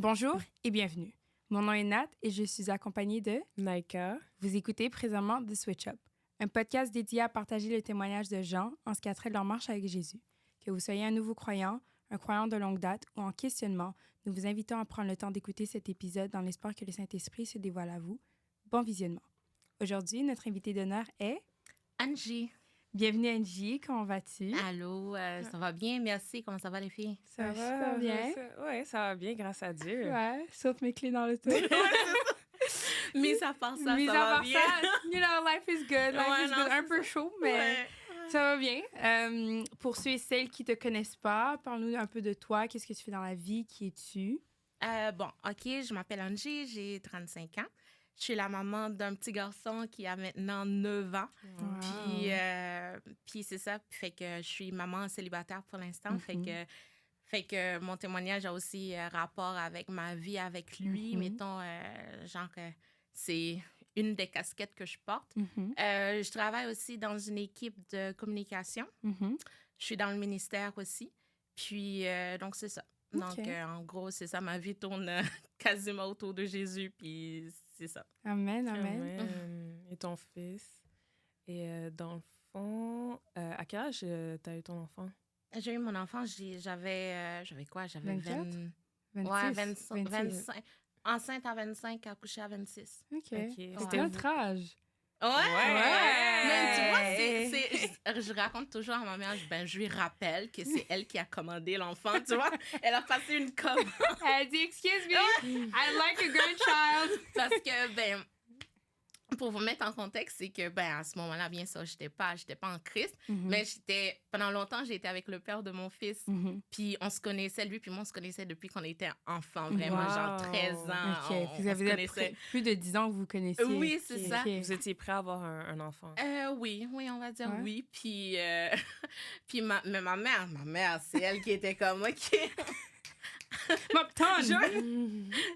Bonjour et bienvenue. Mon nom est Nat et je suis accompagnée de Naika. Vous écoutez présentement The Switch Up, un podcast dédié à partager le témoignage de gens en ce qui a trait de leur marche avec Jésus. Que vous soyez un nouveau croyant, un croyant de longue date ou en questionnement, nous vous invitons à prendre le temps d'écouter cet épisode dans l'espoir que le Saint-Esprit se dévoile à vous. Bon visionnement. Aujourd'hui, notre invitée d'honneur est Angie. Bienvenue Angie, comment vas-tu? Allô, ça va bien, merci. Comment ça va les filles? Ça va super bien. Oui, ça va bien, grâce à Dieu. Ouais, sauf mes clés dans le tour. Mis à part ça, Mis ça à va part bien. ça, you know, life is good. Ouais, Life is non, good. Un c'est peu ça. chaud, mais Ouais. ça va bien. Pour ceux et celles qui te connaissent pas, parle-nous un peu de toi. Qu'est-ce que tu fais dans la vie? Qui es-tu? OK, je m'appelle Angie, j'ai 35 ans. Je suis la maman d'un petit garçon qui a maintenant 9 ans. Puis c'est ça, fait que je suis maman célibataire pour l'instant. Fait que mon témoignage a aussi rapport avec ma vie avec lui. Mettons, c'est une des casquettes que je porte. Je travaille aussi dans une équipe de communication. Je suis dans le ministère aussi. Puis, donc, c'est ça. Donc, OK. en gros, c'est ça. Ma vie tourne quasiment autour de Jésus. Puis, c'est ça. Amen, amen. Amen. Et ton fils. Et dans le fond, à quel âge t'as eu ton enfant? J'ai eu mon enfant, j'avais quoi? J'avais 24? 20... 26, Ouais, 25. 26. Enceinte à 25, accouchée à 26. OK. Ok. C'était notre âge. Ouais! Mais tu vois, je raconte toujours à ma mère, je lui rappelle que c'est elle qui a commandé l'enfant, tu vois. Elle a passé une commande. Elle dit, excuse me, I like a good child. Parce que, pour vous mettre en contexte, c'est que, à ce moment-là, bien sûr, j'étais pas en Christ, mais pendant longtemps, j'ai été avec le père de mon fils, puis on se connaissait, lui puis moi, on se connaissait depuis qu'on était enfants, vraiment, Wow. genre 13 ans. OK. Vous avez plus de 10 ans que vous vous connaissiez. Oui, c'est ça. OK. Vous étiez prêt à avoir un enfant? Oui, on va dire Ouais. oui. Puis, puis mais ma mère, c'est elle qui était comme, OK,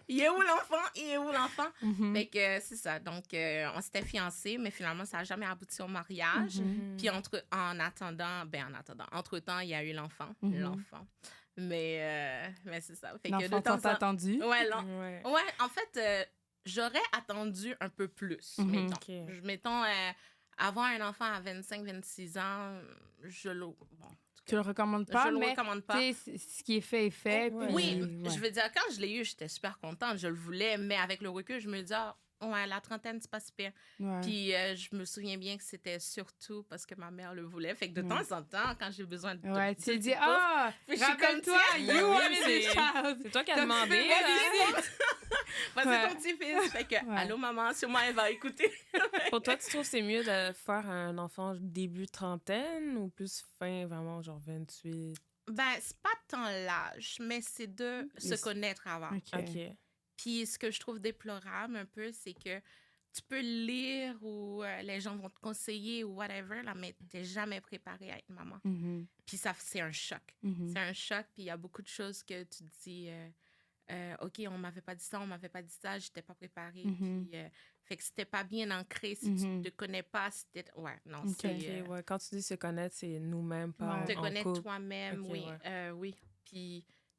il est où l'enfant? Fait que c'est ça. Donc, on s'était fiancés, mais finalement, ça n'a jamais abouti au mariage. Puis, entre-temps, il y a eu l'enfant. Mais c'est ça. Fait que L'enfant de temps en tant temps... attendu. Ouais, Ouais. ouais, en fait, j'aurais attendu un peu plus, mettons. OK. Mettons, avoir un enfant à 25-26 ans, Tu le recommandes pas, je le mais recommande pas. tu sais, ce qui est fait est fait. Ouais. puis- Oui, ouais. je veux dire, quand je l'ai eu, j'étais super contente, je le voulais, mais avec le recul, je me dis, ouais, la trentaine, c'est pas super. Ouais. Puis je me souviens bien que c'était surtout parce que ma mère le voulait. Fait que de temps en temps, quand j'ai besoin de... Ouais, tu te dis, je suis rappelle-toi, comme, you tiens, wanted c'est- this child. C'est toi qui as T'as demandé. fait là. vas-y, Ouais. ton petit-fils. Fait que, Ouais. allô, maman, sûrement, elle va écouter. Pour toi, tu trouves que c'est mieux de faire un enfant début trentaine ou plus fin, vraiment, genre 28? C'est pas tant l'âge, mais c'est de se connaître avant. OK. OK. Puis ce que je trouve déplorable un peu, c'est que tu peux lire ou les gens vont te conseiller ou whatever, là, mais t'es jamais préparé à être maman. Mhm. Puis ça, c'est un choc. Mhm. C'est un choc, puis il y a beaucoup de choses que tu te dis, OK, on m'avait pas dit ça, j'étais pas préparée. Puis, fait que c'était pas bien ancré. Si tu te connais pas, c'était... Ouais, non, OK. c'est... OK, ouais. Quand tu dis se connaître, c'est nous-mêmes, pas Ouais. te en connaître couple. toi-même, Ok, oui. ouais. Oui.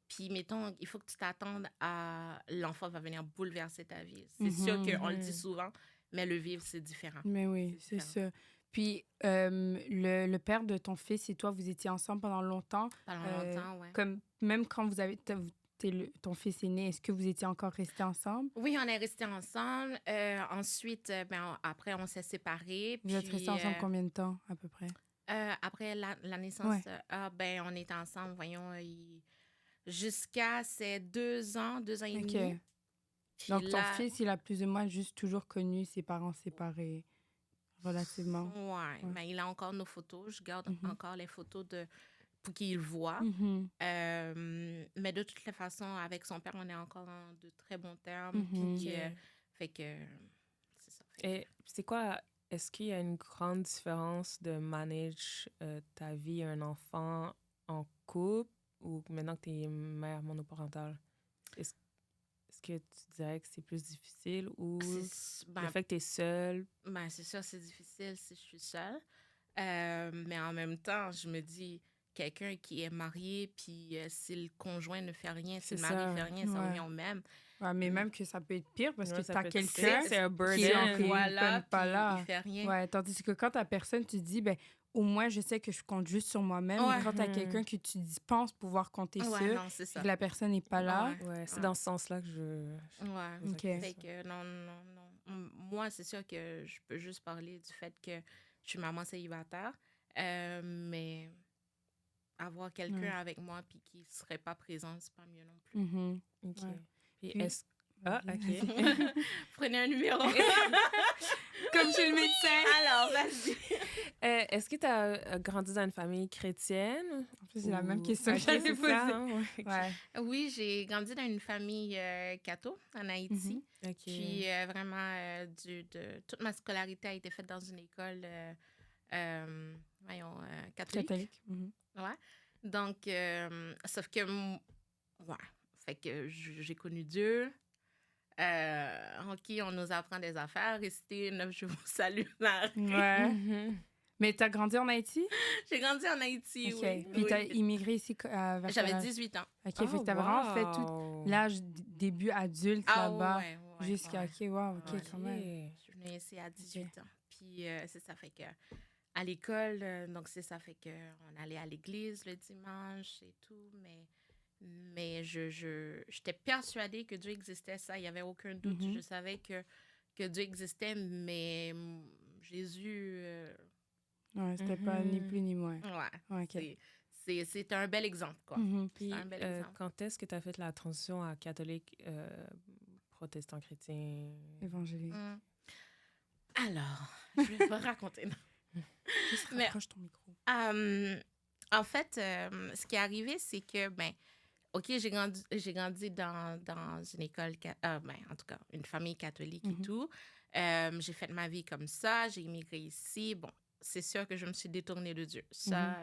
Puis, mettons, il faut que tu t'attendes à... L'enfant va venir bouleverser ta vie. C'est sûr qu'on le dit souvent, mais le vivre, c'est différent. Mais oui, c'est ça. Puis, le père de ton fils et toi, vous étiez ensemble pendant longtemps. Pendant longtemps, ouais. Comme, même quand vous avez... ton fils est né, est-ce que vous étiez encore restés ensemble? Oui, on est restés ensemble. Ensuite, après, on s'est séparés. Vous êtes restés ensemble combien de temps, à peu près? Après la naissance, Ouais. on était ensemble, voyons, jusqu'à ces 2 ans et OK. demi. Puis Donc, ton là- fils, il a plus ou moins juste toujours connu ses parents séparés, relativement. Ouais, mais il a encore nos photos. Je garde encore les photos pour qu'il voit. Mhm. Mais de toutes les façons, avec son père, on est encore en de très bons termes. Puis, fait que c'est ça. Et c'est quoi, est-ce qu'il y a une grande différence de manage ta vie, un enfant en couple ou maintenant que tu es mère monoparentale? Est-ce que tu dirais que c'est plus difficile ou le fait que tu es seule? C'est sûr, c'est difficile si je suis seule. Mais en même temps, je me dis, quelqu'un qui est marié, puis si le conjoint ne fait rien, si C'est le mari ça. ne fait rien, ça Ouais. revient au même. Ouais, mais même que ça peut être pire parce que Ouais, ça t'as peut être- quelqu'un c'est un qui burden. est en Voilà, pas puis là. il fait rien. Ouais, tandis que quand t'as personne, tu te dis, ben, au moins, je sais que je compte juste sur moi-même. Ouais. Mais quand t'as Mhm. quelqu'un que tu penses pouvoir compter Ouais, sur, non, c'est et ça. que la personne n'est pas là, Ouais. Ouais, c'est Ouais. dans ce sens-là que je Ouais. pose la Ok. Fait question. que non. Moi, c'est sûr que je peux juste parler du fait que je suis maman célibataire, mais avoir quelqu'un Ouais. avec moi puis qui serait pas présent, c'est pas mieux non plus. Mhm. OK. Ouais. Puis Puis- est-ce... Ah, Vas-y. OK. Prenez un numéro. Comme chez le médecin. Alors, vas-y. Est-ce que tu as grandi dans une famille chrétienne? En fait, c'est la même Ou- question que Ok, j'avais c'est posée. ça, hein? Ouais, ok. Ouais. Oui, j'ai grandi dans une famille catho en Haïti. OK. Puis vraiment, toute ma scolarité a été faite dans une école catholique. Catholique. Mhm. Ouais. Donc, sauf que, ouais, fait que j'ai connu Dieu. En qui on nous apprend des affaires. Réciter 9 jours, salut Marie. Ouais. Mhm. Mais t'as grandi en Haïti? J'ai grandi en Haïti, OK. oui. Puis Oui. t'as immigré ici vers quel J'avais âge? 18 ans. OK, fait que Oh, t'as vraiment fait tout wow. l'âge début adulte Ah là-bas ouais. jusqu'à... Ouais. OK, wow, OK, Ouais. quand même. Ok. Je suis venue ici à 18 ans. Puis c'est ça fait que à l'école, donc c'est ça fait que on allait à l'église le dimanche et tout, mais j'étais persuadée que Dieu existait, ça, il n'y avait aucun doute. Mhm. Je savais que Dieu existait, mais Jésus, Ouais, c'était pas ni Mhm. plus ni moins. ouais, Ouais, OK. c'est un bel exemple, quoi. Mhm. Puis, C'est un bel exemple. quand est-ce que tu as fait la transition à catholique, protestant, chrétien? Évangélique. Alors, je vais vous raconter. Juste Mais- rapproche ton micro. En fait, ce qui est arrivé, c'est que, OK, j'ai grandi dans une école, en tout cas, une famille catholique et Mhm. tout. J'ai fait ma vie comme ça, j'ai immigré ici. Bon, c'est sûr que je me suis détournée de Dieu. Ça,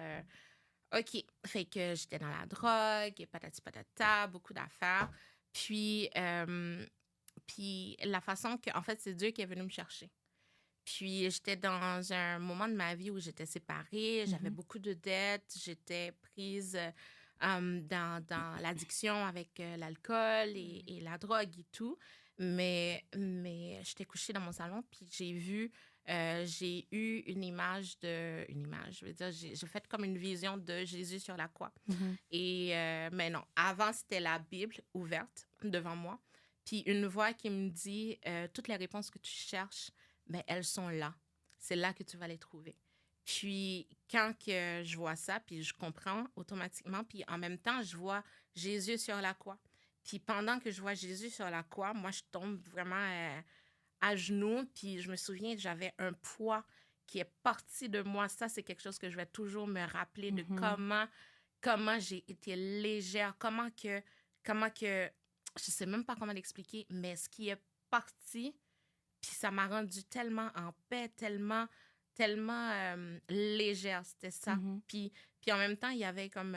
OK. Fait que j'étais dans la drogue, et patati patata, beaucoup d'affaires. Puis la façon que, en fait, c'est Dieu qui est venu me chercher. Puis j'étais dans un moment de ma vie où j'étais séparée, j'avais Mhm. beaucoup de dettes, j'étais prise dans l'addiction avec l'alcool et la drogue et tout. Mais j'étais couchée dans mon salon, puis j'ai eu une image, je veux dire, j'ai fait comme une vision de Jésus sur la croix. Mhm. Mais non, avant, c'était la Bible ouverte devant moi. Puis une voix qui me dit, toutes les réponses que tu cherches, elles sont là. C'est là que tu vas les trouver. Puis, quand que je vois ça, puis je comprends automatiquement, puis en même temps, je vois Jésus sur la croix. Puis pendant que je vois Jésus sur la croix, moi, je tombe vraiment à genoux, puis je me souviens, j'avais un poids qui est parti de moi. Ça, c'est quelque chose que je vais toujours me rappeler de comment j'ai été légère, comment que, je sais même pas comment l'expliquer, mais ce qui est parti, puis ça m'a rendue tellement en paix, tellement légère, c'était ça. Mhm. Puis en même temps, il y avait comme...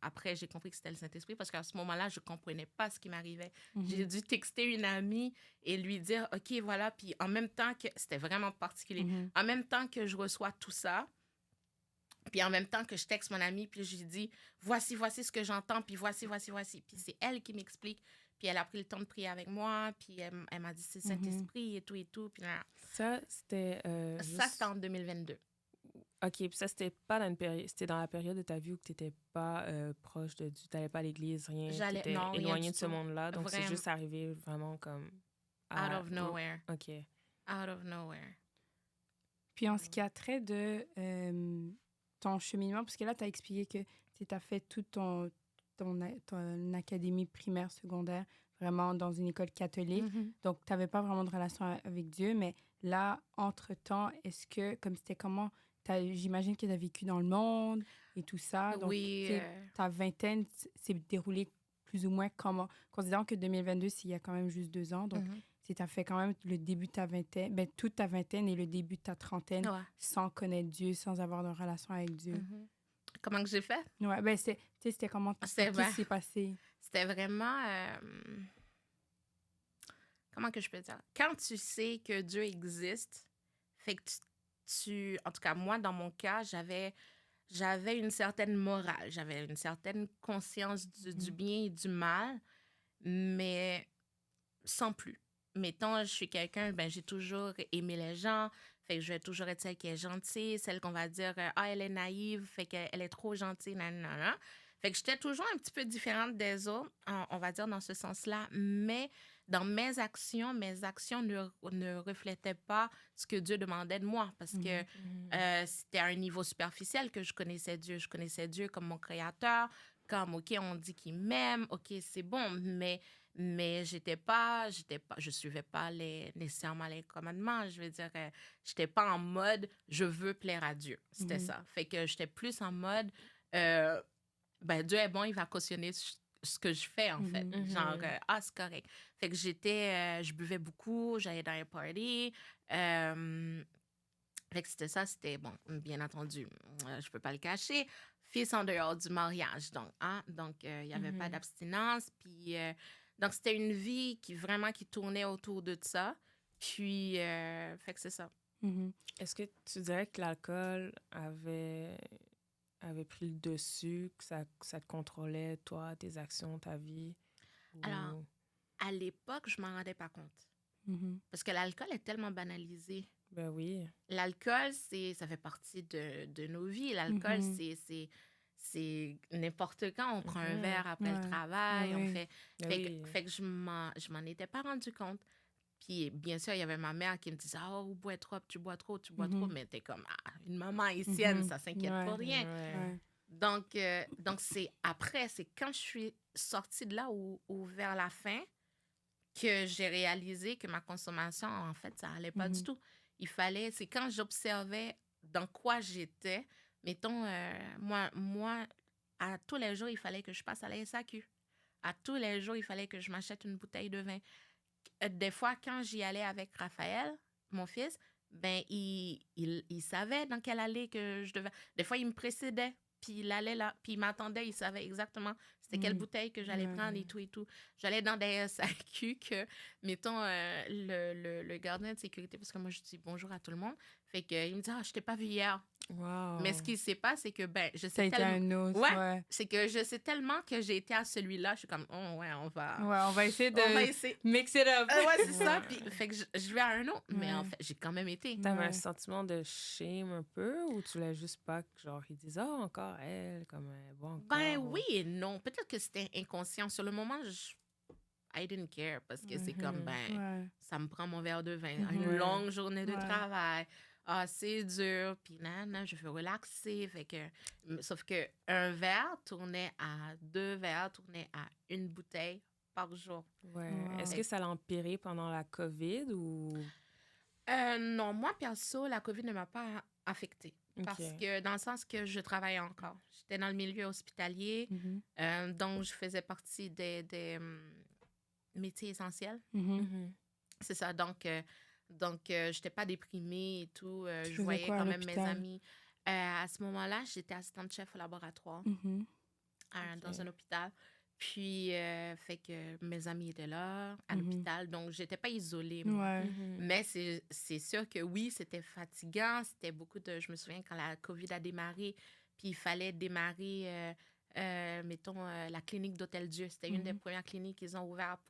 après, j'ai compris que c'était le Saint-Esprit parce qu'à ce moment-là, je ne comprenais pas ce qui m'arrivait. Mhm. J'ai dû texter une amie et lui dire, OK, voilà. Puis en même temps que... C'était vraiment particulier. Mhm. En même temps que je reçois tout ça, puis en même temps que je texte mon amie, puis je lui dis, voici ce que j'entends, puis voici. Puis c'est elle qui m'explique. Puis elle a pris le temps de prier avec moi, puis elle m'a dit, c'est le Saint-Esprit et tout. Puis là, Ça, c'était... ça, c'était en 2022. OK, puis ça, c'était pas dans une période... C'était dans la période de ta vie où tu n'étais pas proche de Dieu. Tu n'allais pas à l'église, rien. Tu étais Non, rien éloigné du de ce tout. monde-là. Donc, c'est Vraiment. juste arrivé vraiment comme... Out of nowhere. OK. Out of nowhere. Puis en ce qui a trait de ton cheminement, parce que là, tu as expliqué que tu as fait toute ton académie primaire, secondaire, vraiment dans une école catholique. Donc, tu n'avais pas vraiment de relation avec Dieu. Mais là, entre-temps, est-ce que, comme c'était comment... J'imagine que tu as vécu dans le monde et tout ça. Donc, Oui. ta vingtaine s'est déroulée plus ou moins comment? Considérant que 2022, il y a quand même juste 2 ans. Donc, tu as fait quand même le début de ta vingtaine, toute ta vingtaine et le début de ta trentaine sans connaître Dieu, sans avoir de relation avec Dieu. Comment que j'ai fait? Ouais, c'était comment? Qu'est-ce qui s'est passé? C'était vraiment... comment que je peux dire? Quand tu sais que Dieu existe, fait que tu... En tout cas, moi, dans mon cas, j'avais j'avais une certaine morale, j'avais une certaine conscience du bien et du mal, mais sans plus. Mettons, je suis quelqu'un, ben, j'ai toujours aimé les gens, fait que je vais toujours être celle qui est gentille, celle qu'on va dire, ah, elle est naïve, fait qu'elle est trop gentille, nanana. Fait que j'étais toujours un petit peu différente des autres, on va dire dans ce sens-là, mais dans mes actions ne reflétaient pas ce que Dieu demandait de moi, parce que c'était à un niveau superficiel que je connaissais Dieu. Je connaissais Dieu comme mon créateur, comme, OK, on dit qu'il m'aime, OK, c'est bon, mais je suivais pas nécessairement les commandements. Je veux dire, j'étais pas en mode, je veux plaire à Dieu. C'était ça. Fait que j'étais plus en mode, ben, Dieu est bon, il va cautionner ce que je fais, en fait. Genre, c'est correct. Fait que je buvais beaucoup, j'allais dans les parties. Fait que c'était ça, c'était, bon, bien entendu, je peux pas le cacher, fils en dehors du mariage. Donc, il y avait pas d'abstinence. Puis, donc, c'était une vie qui tournait autour de ça. Puis, fait que c'est ça. Est-ce que tu dirais que l'alcool avait pris le dessus, que ça te contrôlait, toi, tes actions, ta vie? Alors, à l'époque, je m'en rendais pas compte. Parce que l'alcool est tellement banalisé. Ben oui. L'alcool, ça fait partie de nos vies. L'alcool, c'est n'importe quand. On prend un verre après le travail. On fait... Fait que je m'en étais pas rendu compte. Puis, bien sûr, il y avait ma mère qui me disait « Oh, bois trop, tu bois trop. » Mais t'es comme « une maman haïtienne, ça s'inquiète pour rien. » Donc, c'est quand je suis sortie de là ou vers la fin que j'ai réalisé que ma consommation, en fait, ça allait pas du tout. C'est quand j'observais dans quoi j'étais, mettons, moi, à tous les jours, il fallait que je passe à la SAQ. À tous les jours, il fallait que je m'achète une bouteille de vin. Des fois, quand j'y allais avec Raphaël, mon fils, ben, il savait dans quelle allée que je devais... Des fois, il me précédait, puis il allait là, puis il m'attendait, il savait exactement c'était quelle bouteille que j'allais prendre et tout. J'allais dans des SAQ que, mettons, le gardien de sécurité, parce que moi, je dis bonjour à tout le monde, fait qu'il me dit « Ah, je t'ai pas vu hier. » Wow. Mais ce qui s'est passé, c'est que, ben, je Ça a sais été tellement... un autre, c'est que je sais tellement que j'ai été à celui-là, je suis comme, oh, ouais, on va... Ouais, on va essayer de On va essayer. mix it up. Ouais, c'est ça. Puis, fait que je vais à un autre, mais en fait, j'ai quand même été. T'avais un sentiment de shame un peu, ou tu voulais juste pas que, genre, ils disent « Ah, encore elle, comme, bon, encore. » Ben oui et non. Peut-être que c'était inconscient. Sur le moment, I didn't care, parce que c'est comme, ben, ça me prend mon verre de vin. Une longue journée de travail. Ah, c'est dur, puis je veux relaxer. Fait que, sauf que un verre tournait à 2 verres, tournait à 1 bouteille par jour. Ouais. Est-ce que ça l'a empiré pendant la COVID ou... Non, moi, perso, la COVID ne m'a pas affectée. Parce que, dans le sens que je travaillais encore. J'étais dans le milieu hospitalier, donc je faisais partie des métiers essentiels. C'est ça, donc je n'étais pas déprimée et tout. Je voyais quand même mes amis. À ce moment-là, j'étais assistante chef au laboratoire dans un hôpital. Puis, fait que mes amis étaient là, à l'hôpital, donc je n'étais pas isolée. Moi. Mais c'est sûr que oui, c'était fatigant. C'était beaucoup de... Je me souviens quand la COVID a démarré, puis il fallait démarrer, mettons, la clinique d'Hôtel-Dieu. C'était une des premières cliniques qu'ils ont ouvertes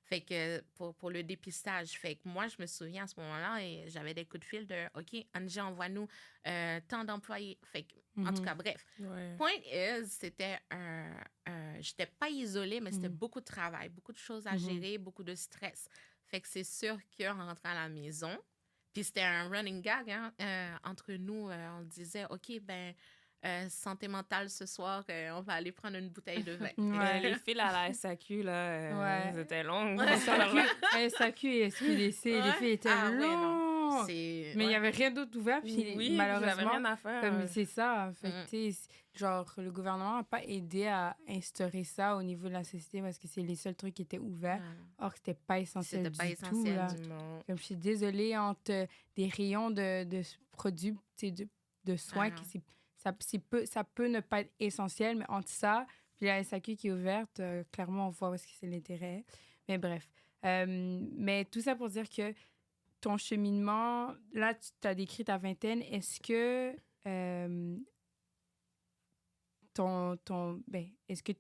fait que pour le dépistage. Fait que moi, je me souviens à ce moment-là, et j'avais des coups de fil de « OK, Angie, envoie-nous tant d'employés. » Fait que, en tout cas, bref. Point is, c'était j'étais pas isolée, mais c'était beaucoup de travail, beaucoup de choses à gérer, beaucoup de stress. Fait que c'est sûr qu'en rentrant à la maison, puis c'était un running gag entre nous, on disait « OK, ben... santé mentale ce soir, on va aller prendre une bouteille de vin. Les fils à la SAQ, là, c'était long. SAQ et SQDC, les fils étaient longs. Mais il n'y avait rien d'autre ouvert, puis malheureusement, rien à faire. comme c'est ça, en fait, genre, le gouvernement n'a pas aidé à instaurer ça au niveau de la société parce que c'est les seuls trucs qui étaient ouverts. Or, c'était pas essentiel tout. Là. Comme je suis désolée, entre des rayons de produits, de soins, ça peut ne pas être essentiel, mais entre ça, puis la SAQ qui est ouverte, clairement, on voit où est-ce que c'est l'intérêt. Mais bref. Mais tout ça pour dire que ton cheminement, là, tu as décrit ta vingtaine. Est-ce que est-ce que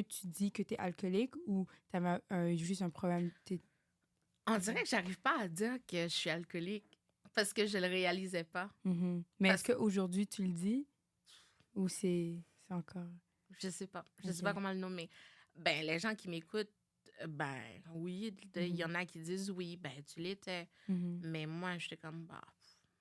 tu dis que tu es alcoolique ou tu avais juste un problème? On dirait que j'arrive pas à dire que je suis alcoolique parce que je le réalisais pas. Mm-hmm. Mais Parce est-ce qu'aujourd'hui, tu le dis ou c'est encore... Je sais pas. Je sais Ok. pas comment le nommer. Ben, les gens qui m'écoutent, ben oui, il y en a qui disent oui, ben tu l'étais. Mhm. Mais moi, j'étais comme, bah,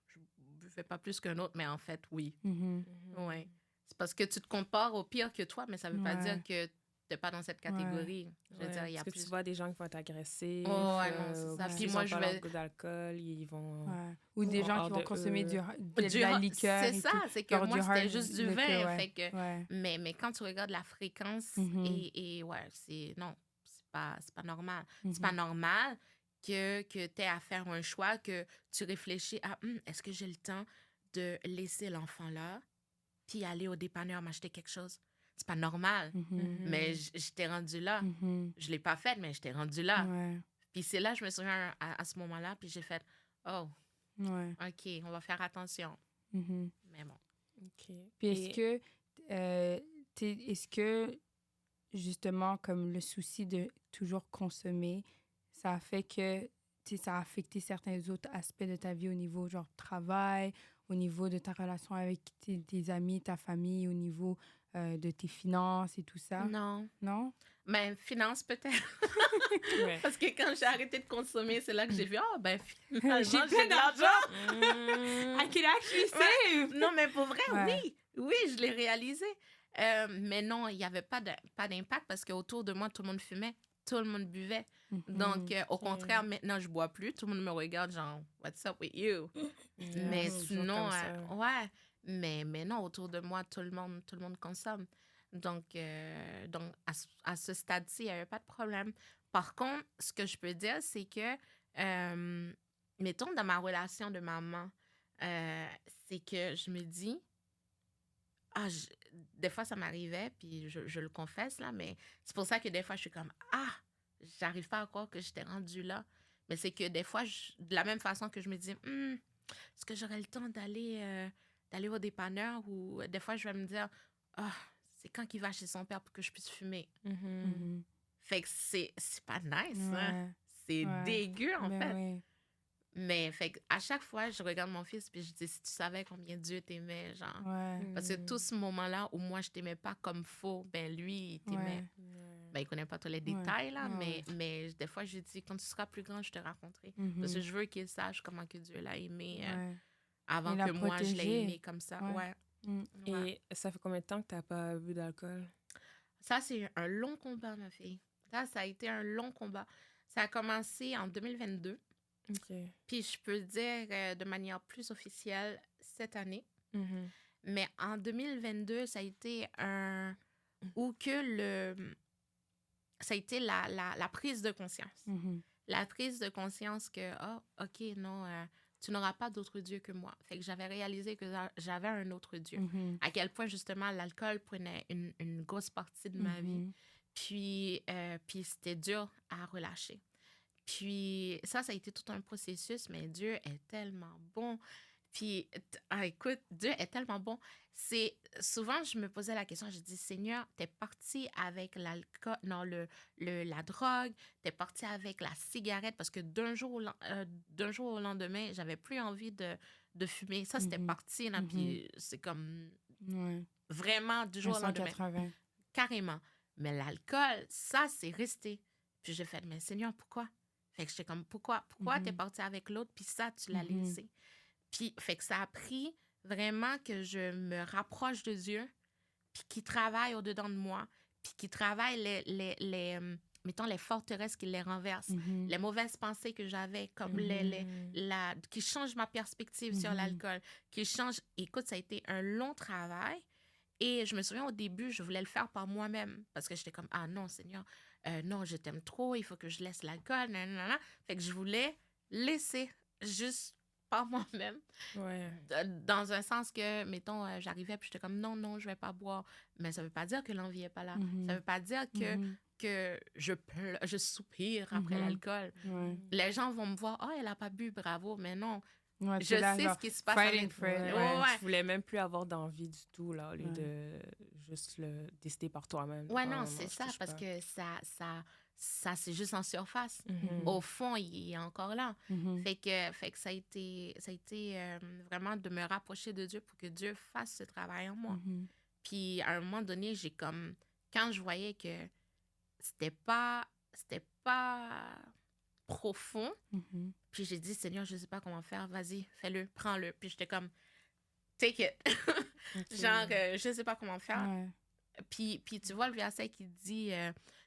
je buvais pas plus qu'un autre, mais en fait, oui. Mhm. Ouais. C'est parce que tu te compares au pire que toi, mais ça veut pas Ouais. dire que t'es pas dans cette catégorie. Je veux dire, il y a parce que plus... tu vois des gens qui vont t'agresser. Oh, ouais, non, c'est ça. Puis Puis moi, je vais... d'alcool, ils vont... Ouais. Ou des vont gens hors qui vont de consommer eux. de la liqueur. C'est et ça, tout. c'est que Genre moi, du c'était hard juste du liquor, vin. ouais. Fait que... Ouais. Mais quand tu regardes la fréquence Mhm. et ouais, c'est... Non, c'est pas normal. C'est pas Mhm. normal que tu aies à faire un choix, que tu réfléchis à est-ce que j'ai le temps de laisser l'enfant là, puis aller au dépanneur m'acheter quelque chose? C'est pas normal. Mhm. Mais j'étais rendue là. Mhm. Je l'ai pas fait, mais j'étais rendue là. Ouais. Puis c'est là, je me souviens à ce moment-là, puis j'ai fait oh, Ouais. OK, on va faire attention. Mhm. Mais bon. OK. Puis est-ce que justement comme le souci de toujours consommer, ça a fait que ça a affecté certains autres aspects de ta vie au niveau genre travail, au niveau de ta relation avec tes amis, ta famille, au niveau de tes finances et tout ça? Non. Non? Ben, finance peut-être. Ouais. Parce que quand j'ai arrêté de consommer, c'est là que j'ai vu, ben finalement, J'ai j'ai plein de l'argent. I can actually save! Non, mais pour vrai, Ouais. oui. Oui, je l'ai réalisé. Mais non, il n'y avait pas d'impact parce qu'autour de moi, tout le monde fumait. Tout le monde buvait. Donc, au contraire, maintenant, je bois plus. Tout le monde me regarde, genre, what's up with you? Mais c'est toujours sinon, comme ça. ouais. Mais non, autour de moi, tout le monde consomme. Donc à ce stade-ci, il n'y avait pas de problème. Par contre, ce que je peux dire, c'est que, mettons, dans ma relation de maman, c'est que je me dis, des fois, ça m'arrivait, puis je le confesse, là, mais c'est pour ça que des fois, je suis comme, j'arrive pas à croire que j'étais rendue là. Mais c'est que des fois, de la même façon que je me dis, est-ce que j'aurais le temps d'aller au dépanneur? Ou des fois, je vais me dire, c'est quand qu'il va chez son père pour que je puisse fumer. Mhm. Fait que c'est pas nice, hein? Ouais. C'est Ouais. dégueu, en Ben fait. oui. Mais fait que à chaque fois, je regarde mon fils puis je dis, si tu savais combien Dieu t'aimait, genre. Ouais. Parce que tout ce moment-là où moi, je t'aimais pas comme faux, ben lui, il t'aimait. Ouais. Ben, il connaît pas tous les détails, là, Ouais. mais des fois, je lui dis, quand tu seras plus grand, je te raconterai. Mhm. Parce que je veux qu'il sache comment que Dieu l'a aimé Ouais. avant Il l'a que moi, je l'ai protégé. aimé comme ça. Ouais. Ouais. Mm. Ouais. Et ça fait combien de temps que tu n'as pas bu d'alcool? Ça, c'est un long combat, ma fille. Ça a été un long combat. Ça a commencé en 2022. OK. Puis je peux dire de manière plus officielle cette année. Mhm. Mais en 2022, ça a été ça a été la prise de conscience. Mhm. La prise de conscience que, OK, non, tu n'auras pas d'autre Dieu que moi. Fait que j'avais réalisé que j'avais un autre Dieu. Mhm. À quel point, justement, l'alcool prenait une grosse partie de ma vie. Mhm. Puis c'était dur à relâcher. Puis ça a été tout un processus, mais Dieu est tellement bon. Puis, écoute, Dieu est tellement bon. Souvent, je me posais la question, je dis, Seigneur, t'es parti avec l'alcool, non, la drogue, t'es parti avec la cigarette, parce que d'un jour au lendemain, j'avais plus envie de fumer. Ça, c'était parti, là, puis c'est comme Ouais. vraiment du jour au lendemain. 180. Carrément. Mais l'alcool, ça, c'est resté. Puis j'ai fait, mais Seigneur, pourquoi? Fait que j'étais comme, pourquoi t'es parti avec l'autre, puis ça, tu l'as laissé? Puis, fait que ça a pris vraiment que je me rapproche de Dieu, puis qu'il travaille au-dedans de moi, puis qu'il travaille mettons, les forteresses qu'il les renverse, les mauvaises pensées que j'avais, comme qui changent ma perspective sur l'alcool, qui change. Écoute, ça a été un long travail. Et je me souviens, au début, je voulais le faire par moi-même, parce que j'étais comme, non, Seigneur, non, je t'aime trop, il faut que je laisse l'alcool, nanana. Fait que je voulais laisser juste par moi-même. Ouais. Dans un sens que, mettons, j'arrivais puis j'étais comme, non, je vais pas boire. Mais ça veut pas dire que l'envie est pas là. Ça veut pas dire que je soupire après l'alcool. Ouais. Les gens vont me voir, elle a pas bu, bravo. Mais non, Ouais, Je là, sais genre, ce qui se passe fighting for it, Ouais. Tu voulais même plus avoir d'envie du tout, là, au lieu de juste le décider par toi-même. Ouais, Oh, non, c'est ça, touche parce pas. que ça c'est juste en surface. Mhm. Au fond, il est encore là. Mhm. Fait que ça a été vraiment de me rapprocher de Dieu pour que Dieu fasse ce travail en moi. Mhm. Puis à un moment donné, quand je voyais que c'était pas profond, Mhm. puis j'ai dit, Seigneur, je sais pas comment faire, vas-y, fais-le, prends-le. Puis j'étais comme, take it. Ok. Genre, je sais pas comment faire. Ouais. Puis tu vois le verset qui dit,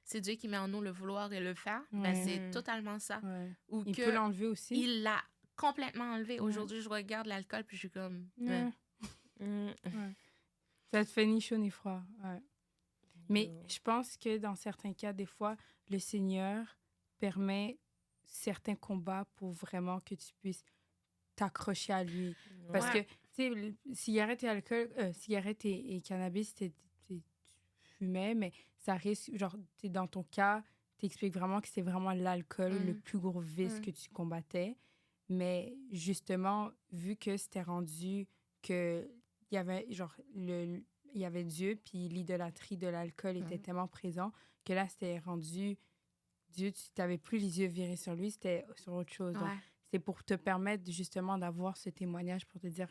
c'est Dieu qui met en nous le vouloir et le faire. Ben, Ouais. c'est totalement ça. Ouais. Ou Il que peut l'enlever aussi. il l'a complètement enlevé. Ouais. Aujourd'hui, je regarde l'alcool, puis je suis comme, Ouais. Mm. Ouais. Ça te fait ni chaud ni froid. Ouais. Mais Yo. je pense que dans certains cas, des fois, le Seigneur permet certains combats pour vraiment que tu puisses t'accrocher à lui. Parce Ouais. que, tu sais, cigarette et alcool, cigarette et cannabis, tu fumais, mais ça risque, genre, dans ton cas, t'expliques vraiment que c'est vraiment l'alcool, le plus gros vice que tu combattais. Mais justement, vu que c'était rendu que il y avait, genre, il y avait Dieu, puis l'idolâtrie de l'alcool était tellement présent que là, c'était rendu Dieu, tu n'avais plus les yeux virés sur lui, c'était sur autre chose. Donc, Ouais. c'est pour te permettre justement d'avoir ce témoignage pour te dire,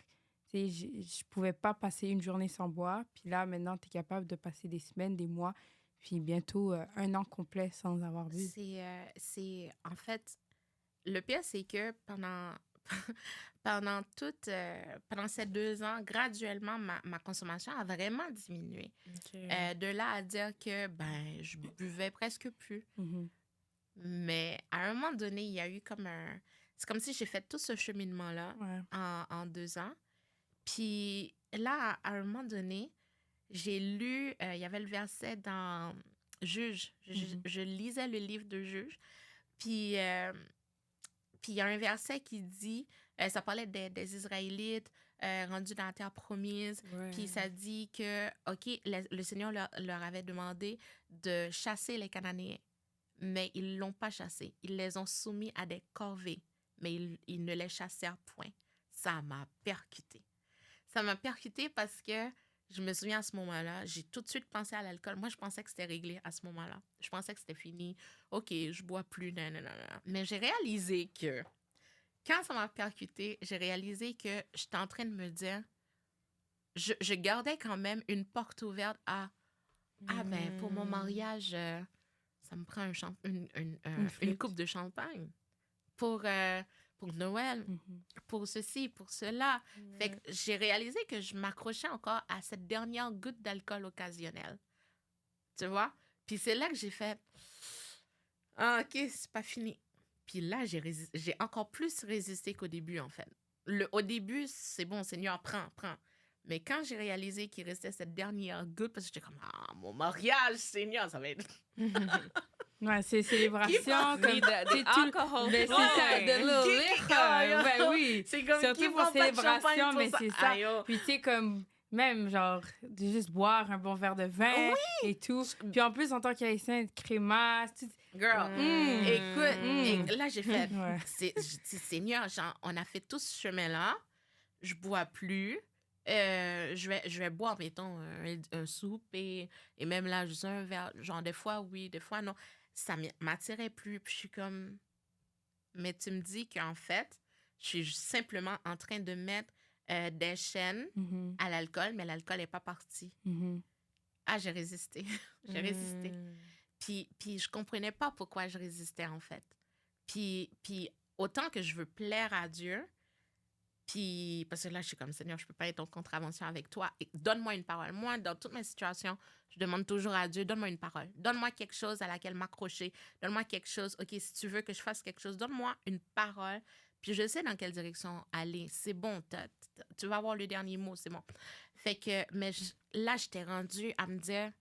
tu sais, je pouvais pas passer une journée sans boire, puis là, maintenant, tu es capable de passer des semaines, des mois, puis bientôt 1 an complet sans avoir bu. En fait, le pire, c'est que pendant ces 2 ans, graduellement, ma consommation a vraiment diminué. Ok. De là à dire que, ben, je buvais presque plus. Mhm. Mais à un moment donné, il y a eu c'est comme si j'ai fait tout ce cheminement-là Ouais. en 2 ans. Puis là, à un moment donné, j'ai lu, il y avait le verset dans Juge. Je lisais le livre de Juge. Puis il y a un verset qui dit, ça parlait des Israélites rendus dans la terre promise. Ouais. Puis ça dit que, OK, le Seigneur leur avait demandé de chasser les Cananéens, mais ils ne l'ont pas chassé. Ils les ont soumis à des corvées, mais ils ne les chassèrent point. Ça m'a percuté. Ça m'a percuté parce que je me souviens à ce moment-là, j'ai tout de suite pensé à l'alcool. Moi, je pensais que c'était réglé à ce moment-là. Je pensais que c'était fini. OK, je bois plus. Nanana. Mais j'ai réalisé que, quand ça m'a percuté, j'ai réalisé que j'étais en train de me dire, je gardais quand même une porte ouverte à, ben, pour mon mariage, ça me prend une coupe de champagne. Pour Noël, pour ceci, pour cela. Fait que j'ai réalisé que je m'accrochais encore à cette dernière goutte d'alcool occasionnel. Tu vois? Puis c'est là que j'ai fait, ah, OK, c'est pas fini. Puis là, j'ai encore plus résisté qu'au début, en fait. Au début, c'est bon, Seigneur, prends. Mais quand j'ai réalisé qu'il restait cette dernière goutte, parce que j'étais comme, ah, mon mariage, Seigneur, ça va être... Ouais, c'est célébration. Keep Comme, me the alcohol ben, c'est ça, flowing. de little liquor. Ben oui. C'est comme Surtout qui pour prend pas de célébration, champagne pour mais ça. c'est ça. Aïe, oh. Puis tu sais, comme, même genre, de juste boire un bon verre de vin et tout. Puis en plus, en tant qu'haïtien, être crémasse. Girl, écoute, et là, j'ai fait, Ouais. Seigneur, genre, on a fait tout ce chemin-là, je bois plus, je vais boire, mettons, un soupe et même là, juste un verre, genre, des fois, oui, des fois, non. Ça m'attirait plus, puis je suis comme, mais tu me dis qu'en fait, je suis simplement en train de mettre des chaînes à l'alcool, mais l'alcool n'est pas parti. Ah, j'ai résisté. J'ai résisté. Puis je comprenais pas pourquoi je résistais, en fait. Puis autant que je veux plaire à Dieu, puis parce que là, je suis comme, Seigneur, je peux pas être en contravention avec toi. Et donne-moi une parole. Moi, dans toutes mes situations, je demande toujours à Dieu, donne-moi une parole. Donne-moi quelque chose à laquelle m'accrocher. Donne-moi quelque chose. OK, si tu veux que je fasse quelque chose, donne-moi une parole. Puis je sais dans quelle direction aller. C'est bon, tu vas avoir le dernier mot, c'est bon. Fait que, mais là, j'étais rendue à me dire,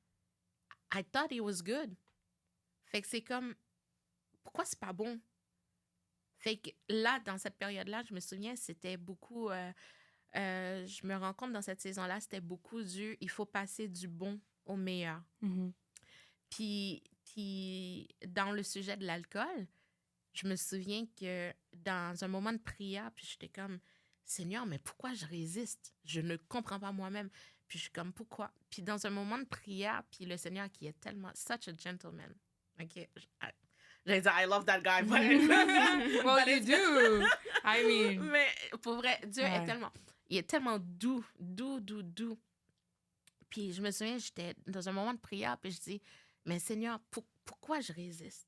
I thought it was good. Fait que c'est comme, pourquoi c'est pas bon? Fait que là, dans cette période-là, je me souviens, c'était beaucoup, je me rends compte dans cette saison-là, c'était beaucoup il faut passer du bon au meilleur. Puis dans le sujet de l'alcool, je me souviens que dans un moment de prière, puis j'étais comme, Seigneur, mais pourquoi je résiste? Je ne comprends pas moi-même. Puis je suis comme, pourquoi? Puis dans un moment de prière, puis le Seigneur qui est tellement, such a gentleman. OK? J'allais dire, I love that guy. Well, you do. I mean. Mais pour vrai, Dieu Ouais. est tellement, il est tellement doux, doux, doux, doux. Puis je me souviens, j'étais dans un moment de prière, puis je dis, mais Seigneur, pourquoi je résiste?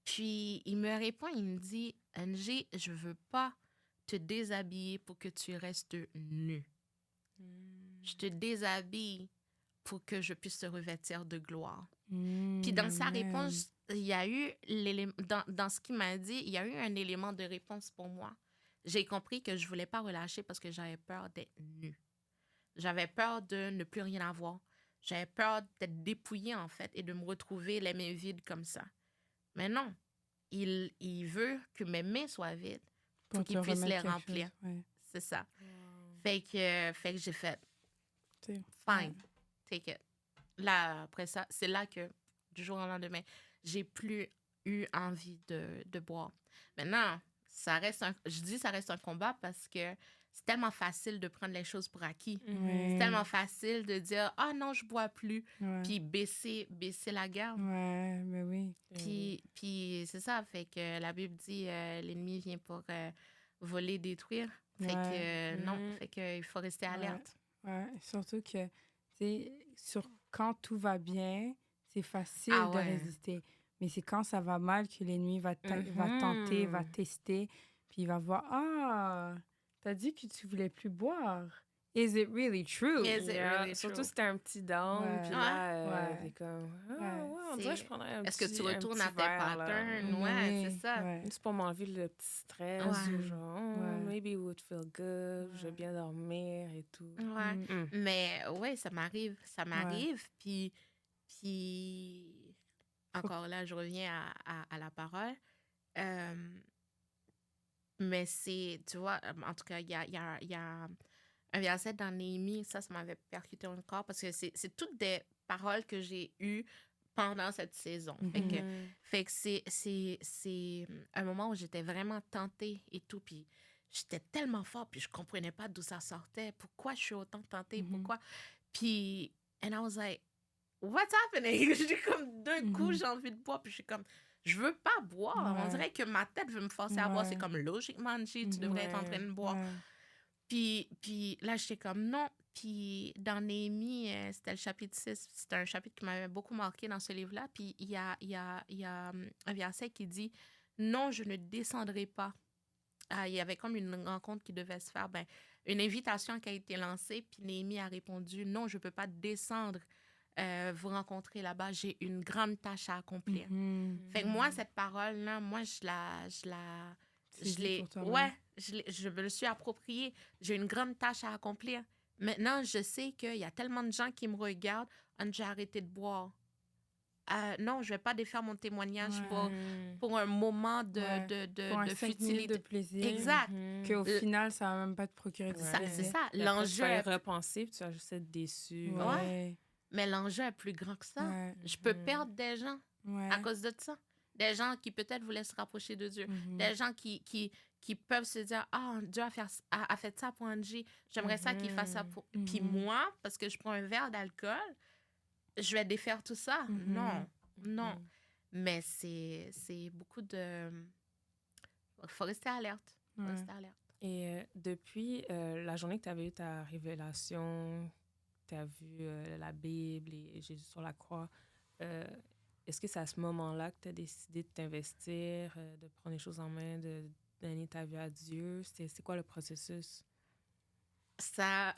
Puis il me répond, il me dit, Angie, je veux pas te déshabiller pour que tu restes nue. Je te déshabille pour que je puisse te revêtir de gloire. Puis dans sa réponse, il y a eu dans ce qu'il m'a dit, il y a eu un élément de réponse pour moi. J'ai compris que je voulais pas relâcher parce que j'avais peur d'être nue. J'avais peur de ne plus rien avoir. J'avais peur d'être dépouillée, en fait, et de me retrouver les mains vides comme ça. Mais non, il veut que mes mains soient vides pour qu'il puisse les remplir. Ouais. C'est ça. Fait que j'ai fait, T'sais, fine, take it. Là, après ça, c'est là que, du jour au lendemain, j'ai plus eu envie de boire. Maintenant, ça reste un combat parce que c'est tellement facile de prendre les choses pour acquis. Ouais. C'est tellement facile de dire « Ah non, je bois plus Ouais. », puis baisser la garde. Ouais, mais oui. Puis c'est ça, fait que la Bible dit l'ennemi vient pour voler, détruire. Fait que non, fait que il faut rester alerte. Ouais, surtout que, tu sais, quand tout va bien, c'est facile Ah de ouais. résister. Mais c'est quand ça va mal que l'ennemi va tenter, va tester, puis il va voir, ah, t'as dit que tu voulais plus boire. Is it really true? Is it really Surtout true? si c'était un petit down, Ouais. puis là, Ouais. t'es comme, Ouais. on dirait que je prendrais un Est-ce petit que tu retournes à tes verre, là. patterns? Ouais, c'est ça. Ouais. Juste pour m'enlever le petit stress, Ouais. ou genre, Ouais. maybe it would feel good, je vais bien dormir et tout. Ouais. Mm. Mais ouais, ça m'arrive. Ça m'arrive. Puis encore là, je reviens à la parole. Mais c'est, tu vois, en tout cas, il y a un verset dans Néhémie, ça m'avait percuté encore parce que c'est toutes des paroles que j'ai eues pendant cette saison. Fait que c'est un moment où j'étais vraiment tentée et tout, puis j'étais tellement forte, puis je comprenais pas d'où ça sortait, pourquoi je suis autant tentée, pourquoi. Puis, and I was like, what's happening? J'ai comme, d'un coup, j'ai envie de boire, puis je suis comme, je veux pas boire. On dirait que ma tête veut me forcer à boire. C'est comme, logiquement, Angie, tu devrais être en train de boire. Ouais. Puis là, j'étais comme, non. Puis dans Néhémie, c'était le chapitre 6. C'était un chapitre qui m'avait beaucoup marqué dans ce livre-là. Puis il y a un verset qui dit, non, je ne descendrai pas. Il y avait comme une rencontre qui devait se faire. Une invitation qui a été lancée. Puis Néhémie a répondu, non, je ne peux pas descendre vous rencontrer là-bas. J'ai une grande tâche à accomplir. Fait que moi, cette parole-là, moi, je me le suis appropriée. J'ai une grande tâche à accomplir. Maintenant, je sais qu'il y a tellement de gens qui me regardent. J'ai arrêté de boire. Non, je ne vais pas défaire mon témoignage pour un moment Pour un de 5 minutes futilité. de plaisir. Exact. Qu'au final, ça va même pas te procurer du C'est plaisir. ça. Puis après, L'enjeu tu vas y est... repenser, puis tu vas juste être déçu. Ouais. Mais l'enjeu est plus grand que ça. Ouais. Je peux perdre des gens Ouais. à cause de ça. Des gens qui peut-être voulaient se rapprocher de Dieu. Des gens qui peuvent se dire, ah, Dieu a fait ça pour Angie. J'aimerais ça qu'il fasse ça pour... Puis moi, parce que je prends un verre d'alcool, je vais défaire tout ça. Non. Mais c'est beaucoup de... Il faut rester alerte. Ouais. Et depuis la journée que tu avais eu ta révélation, tu as vu la Bible et Jésus sur la croix, est-ce que c'est à ce moment-là que tu as décidé de t'investir, de prendre les choses en main, de donner ta vie à Dieu? C'est quoi le processus? Ça,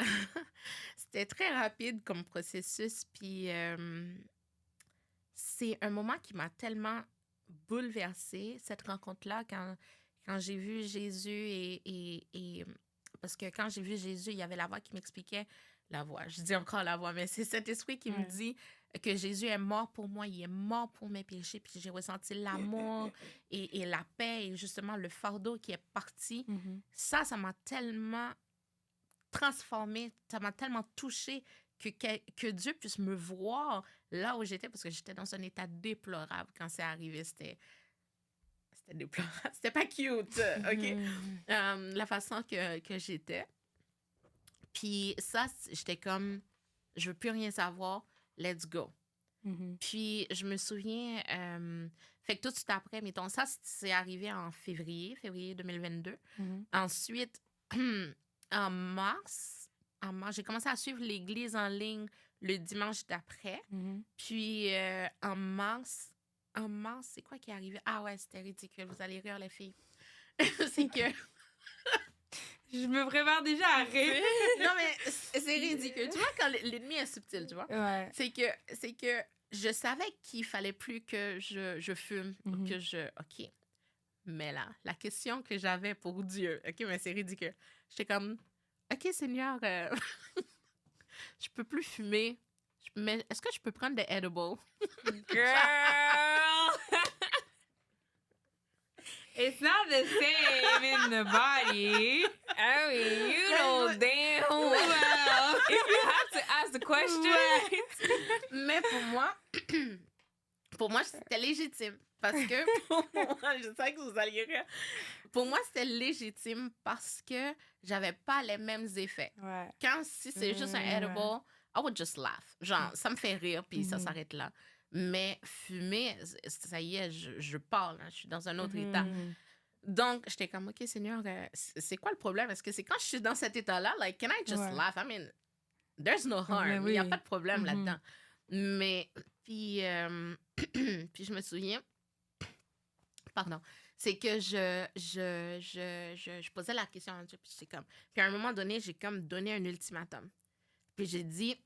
c'était très rapide comme processus. Puis c'est un moment qui m'a tellement bouleversée, cette rencontre-là, quand j'ai vu Jésus et parce que quand j'ai vu Jésus, il y avait la voix qui m'expliquait, la voix, je dis encore la voix, mais c'est cet esprit qui me dit que Jésus est mort pour moi, il est mort pour mes péchés, puis j'ai ressenti l'amour et la paix et justement le fardeau qui est parti. Ça m'a tellement transformée, ça m'a tellement touchée que Dieu puisse me voir là où j'étais, parce que j'étais dans un état déplorable quand c'est arrivé. C'était c'était déplorable. C'était pas cute, OK? La façon que j'étais. Puis ça, j'étais comme, je veux plus rien savoir, let's go. Puis je me souviens, fait que tout de suite après, mettons, ça, c'est arrivé en février 2022. Ensuite, en mars, j'ai commencé à suivre l'église en ligne le dimanche d'après. Puis en mars, c'est quoi qui est arrivé? Ah ouais, c'était ridicule. Vous allez rire, les filles. C'est que... Je me prépare déjà à rire. Non, mais c'est ridicule. Tu vois, quand l'ennemi est subtil, tu vois? Ouais. C'est que je savais qu'il fallait plus que je fume, que je... OK. Mais là, la question que j'avais pour Dieu, OK, mais c'est ridicule. J'étais comme, OK, Seigneur, je peux plus fumer, mais est-ce que je peux prendre des edibles? Girl! It's not the same in the body. I mean, you know damn well. If you have to ask the question. Mais pour moi, c'était légitime. Parce que pour moi, je sais que vous alliez rire. Pour moi, c'était légitime parce que j'avais pas les mêmes effets. Ouais. Quand si c'est juste un edible, I would just laugh. Genre, ça me fait rire, puis ça s'arrête là. Mais fumer, ça y est, je parle, je suis dans un autre état. Donc, j'étais comme, OK, Seigneur, c'est quoi le problème? Est-ce que c'est quand je suis dans cet état-là, like, can I just laugh? I mean, there's no harm. Il n'y a pas de problème là-dedans. Mais, puis, puis je me souviens, pardon, c'est que je posais la question à Dieu, puis à un moment donné, j'ai comme donné un ultimatum. Puis j'ai dit,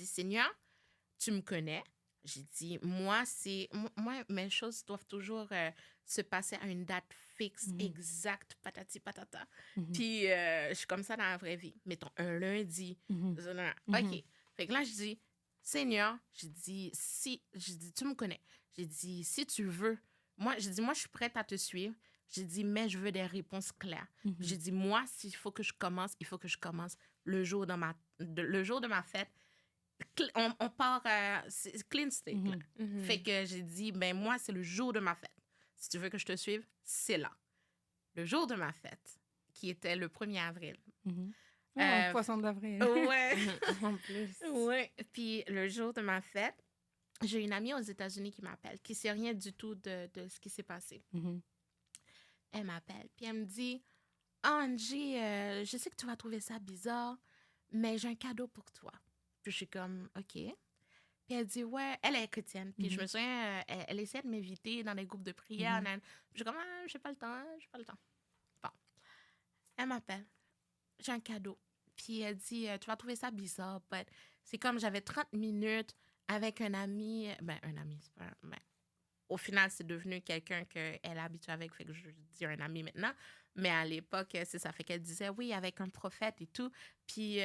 Seigneur, tu me connais. J'ai dit, moi, mes choses doivent toujours se passer à une date fixe, exacte, patati patata. Puis je suis comme ça dans la vraie vie. Mettons, un lundi. OK. Fait que là, je dis, Seigneur, j'ai dit, tu me connais. J'ai dit, si tu veux, moi, je suis prête à te suivre. J'ai dit, mais je veux des réponses claires. J'ai dit, moi, s'il faut que je commence, il faut que je commence le jour de ma fête. On part clean slate. Fait que j'ai dit, ben moi, c'est le jour de ma fête. Si tu veux que je te suive, c'est là. Le jour de ma fête, qui était le 1er avril. Poisson d'avril. Ouais. En plus. Ouais. Puis le jour de ma fête, j'ai une amie aux États-Unis qui m'appelle, qui ne sait rien du tout de ce qui s'est passé. Elle m'appelle, puis elle me dit, Angie, je sais que tu vas trouver ça bizarre, mais j'ai un cadeau pour toi. Puis je suis comme, OK. Puis elle dit, ouais, elle est chrétienne. Puis je me souviens, elle essaie de m'inviter dans des groupes de prière. Je suis comme, j'ai pas le temps. Bon. Elle m'appelle. J'ai un cadeau. Puis elle dit, tu vas trouver ça bizarre, but c'est comme j'avais 30 minutes avec un ami. C'est pas... au final, c'est devenu quelqu'un qu'elle est habituée avec, fait que je dis un ami maintenant. Mais à l'époque, c'est ça. Fait qu'elle disait, oui, avec un prophète et tout. Puis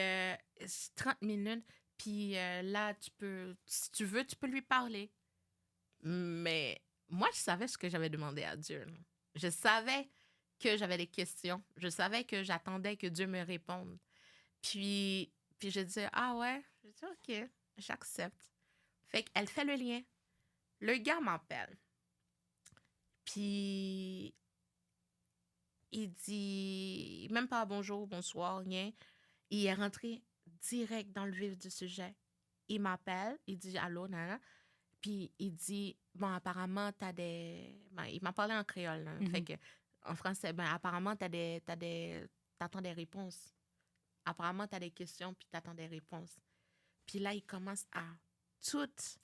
30 minutes. Puis là, si tu veux, tu peux lui parler. Mais moi, je savais ce que j'avais demandé à Dieu. Là. Je savais que j'avais des questions. Je savais que j'attendais que Dieu me réponde. Puis je disais, ah ouais? Je dis, OK, j'accepte. Fait qu'elle fait le lien. Le gars m'appelle. Puis il dit même pas bonjour, bonsoir, rien. Il est rentré direct dans le vif du sujet. Il m'appelle, il dit allô, nana. Puis il dit, bon, apparemment, t'as des... il m'a parlé en créole. Là. Fait que, en français, apparemment, t'attends des réponses. Apparemment, t'as des questions, puis t'attends des réponses. Puis là, il commence à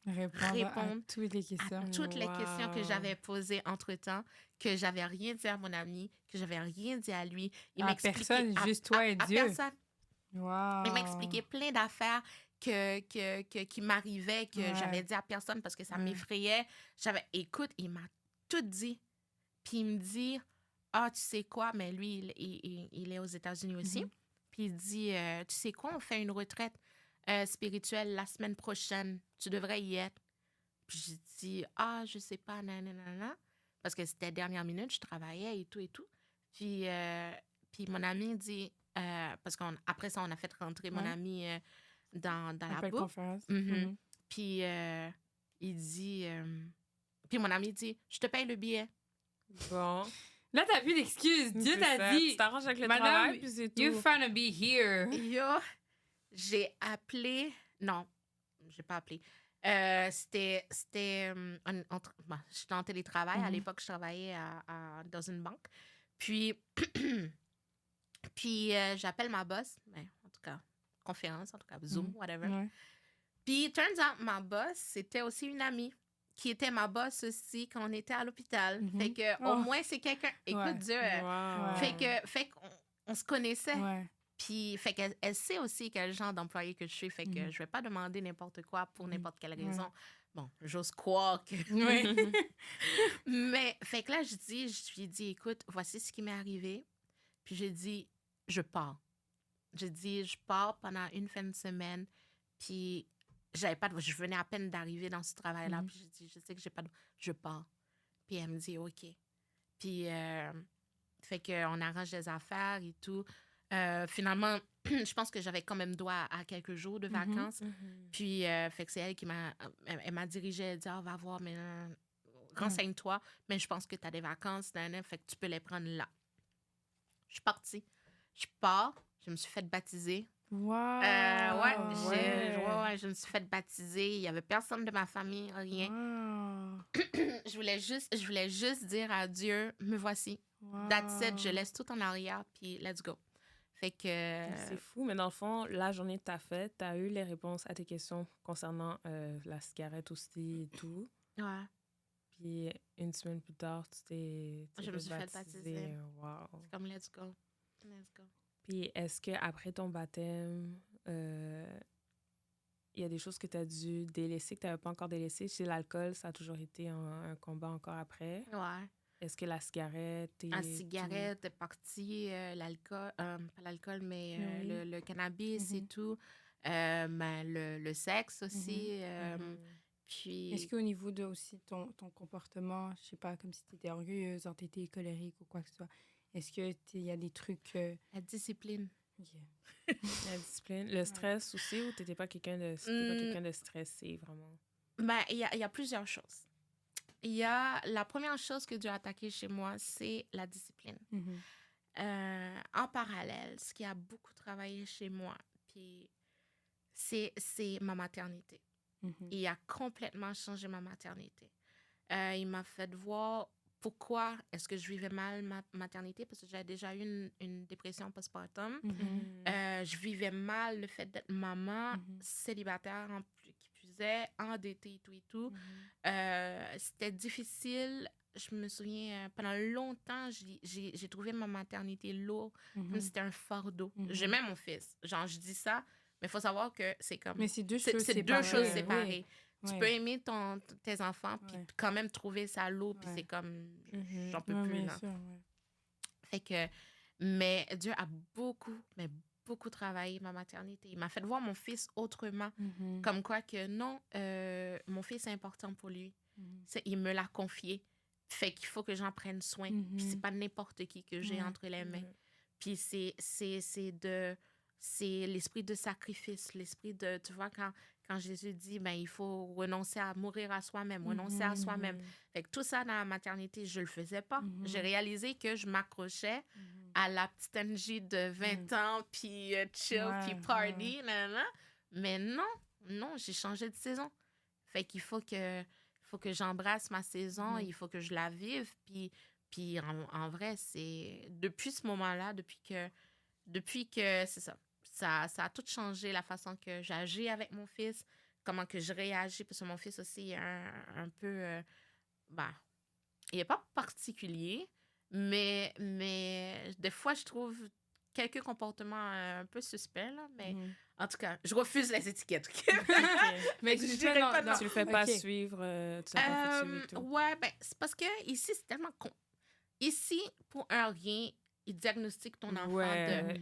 répondre à toutes les questions. À toutes les questions que j'avais posées entre-temps, que j'avais rien dit à mon ami, que j'avais rien dit à lui. Il m'expliquait personne, juste toi et Dieu. Personne. Wow. Il m'expliquait plein d'affaires qui m'arrivaient, que j'avais dit à personne parce que ça m'effrayait. Écoute, il m'a tout dit. Puis il me dit, tu sais quoi? Mais lui, il est aux États-Unis aussi. Puis il dit, tu sais quoi? On fait une retraite spirituelle la semaine prochaine. Tu devrais y être. Puis j'ai dit, je sais pas, nanana. Parce que c'était dernière minute, je travaillais et tout et tout. Puis mon ami dit, parce qu'après ça, on a fait rentrer mon ami dans la boucle. Conférence. Puis il dit, puis mon ami dit, je te paye le billet. Bon. Là, t'as plus d'excuses. Dieu C'est t'a ça. dit, Tu t'arranges avec le Madame, travail, puis c'est tout. you finna be here. Yo, j'ai appelé... Non, j'ai pas appelé. C'était j'étais en télétravail. À l'époque, je travaillais dans une banque. Puis, j'appelle ma boss. Ben, en tout cas, conférence, en tout cas, Zoom, whatever. Ouais. Puis, turns out, ma boss, c'était aussi une amie qui était ma boss aussi quand on était à l'hôpital. Fait que, au moins, c'est quelqu'un... Écoute, Ouais. Dieu... Wow. Fait qu'on on se connaissait. Ouais. Puis, fait qu'elle elle sait aussi quel genre d'employé que je suis. Fait que je vais pas demander n'importe quoi pour n'importe quelle raison. Bon, j'ose croire que... Ouais. Mais, fait que là, je lui ai dit, écoute, voici ce qui m'est arrivé. Puis j'ai dit, je pars. J'ai dit, je pars pendant une fin de semaine. Puis je venais à peine d'arriver dans ce travail-là. Puis j'ai dit, je sais que j'ai pas de... Je pars. Puis elle me dit, OK. Puis, fait qu'on arrange des affaires et tout. Finalement, je pense que j'avais quand même droit à quelques jours de vacances. Puis, fait que c'est elle qui elle m'a dirigée. Elle dit, va voir, mais renseigne-toi. Mais je pense que tu as des vacances. Fait que tu peux les prendre là. Je suis partie. Je pars. Je me suis fait baptiser. Wow. Je me suis fait baptiser. Il n'y avait personne de ma famille, rien. Wow. Je voulais juste dire à Dieu, me voici. Wow. That's it. Je laisse tout en arrière, puis let's go. Fait que... C'est fou, mais dans le fond, la journée que tu as faite, tu as eu les réponses à tes questions concernant la cigarette aussi et tout. Ouais. Puis une semaine plus tard, Je me suis fait baptiser. Wow. C'est comme let's go. Let's go. Puis est-ce qu'après ton baptême, il y a des choses que tu as dû délaisser, que tu n'avais pas encore délaissées? Chez l'alcool, ça a toujours été un combat encore après. Ouais. Est-ce que la cigarette... La cigarette est partie, l'alcool, pas l'alcool, mais le cannabis et tout. Le sexe aussi. Puis... Est-ce qu'au niveau de aussi ton comportement, je sais pas, comme si tu étais orgueilleuse, entêtée, colérique ou quoi que ce soit, est-ce qu'il y a des trucs... La discipline. Yeah. La discipline. Le stress aussi, ou t'étais pas quelqu'un de stressé, vraiment? Ben, il y a plusieurs choses. La première chose que Dieu a attaquée chez moi, c'est la discipline. En parallèle, ce qui a beaucoup travaillé chez moi, puis c'est ma maternité. Il a complètement changé ma maternité. Il m'a fait voir pourquoi est-ce que je vivais mal ma maternité, parce que j'avais déjà eu une dépression postpartum. Je vivais mal le fait d'être maman, célibataire, qui plus est, endettée et tout. C'était difficile. Je me souviens, pendant longtemps, j'ai trouvé ma maternité lourde, comme si c'était un fardeau. J'aimais mon fils. Genre, je dis ça, mais il faut savoir que c'est comme... Mais c'est deux choses séparées. séparées. Choses séparées. Oui. Tu peux aimer tes enfants, puis quand même trouver ça lourd, puis c'est comme... J'en peux plus, là. Sûr, Fait que... Mais Dieu a beaucoup travaillé ma maternité. Il m'a fait voir mon fils autrement. Comme quoi que non, mon fils est important pour lui. Il me l'a confié. Fait qu'il faut que j'en prenne soin. Puis c'est pas n'importe qui que j'ai entre les mains. Puis c'est l'esprit de sacrifice, l'esprit de... Tu vois, quand Jésus dit, ben, il faut renoncer à mourir à soi-même, renoncer à soi-même. Fait que tout ça dans la maternité, je le faisais pas. J'ai réalisé que je m'accrochais à la petite Angie de 20 ans, puis chill, puis party, mais non, j'ai changé de saison. Fait qu'il faut que j'embrasse ma saison, il faut que je la vive, puis en vrai, c'est depuis ce moment-là, depuis que c'est ça. Ça a tout changé, la façon que j'agis avec mon fils, comment que je réagis, parce que mon fils aussi est un peu... il n'est pas particulier, mais des fois, je trouve quelques comportements un peu suspects, là, mais en tout cas, je refuse les étiquettes. Mais tu le fais pas suivre, tu l'as pas fait suivre et tout. Ouais, ben, c'est parce que ici, c'est tellement... Ici, pour un rien, il diagnostique ton enfant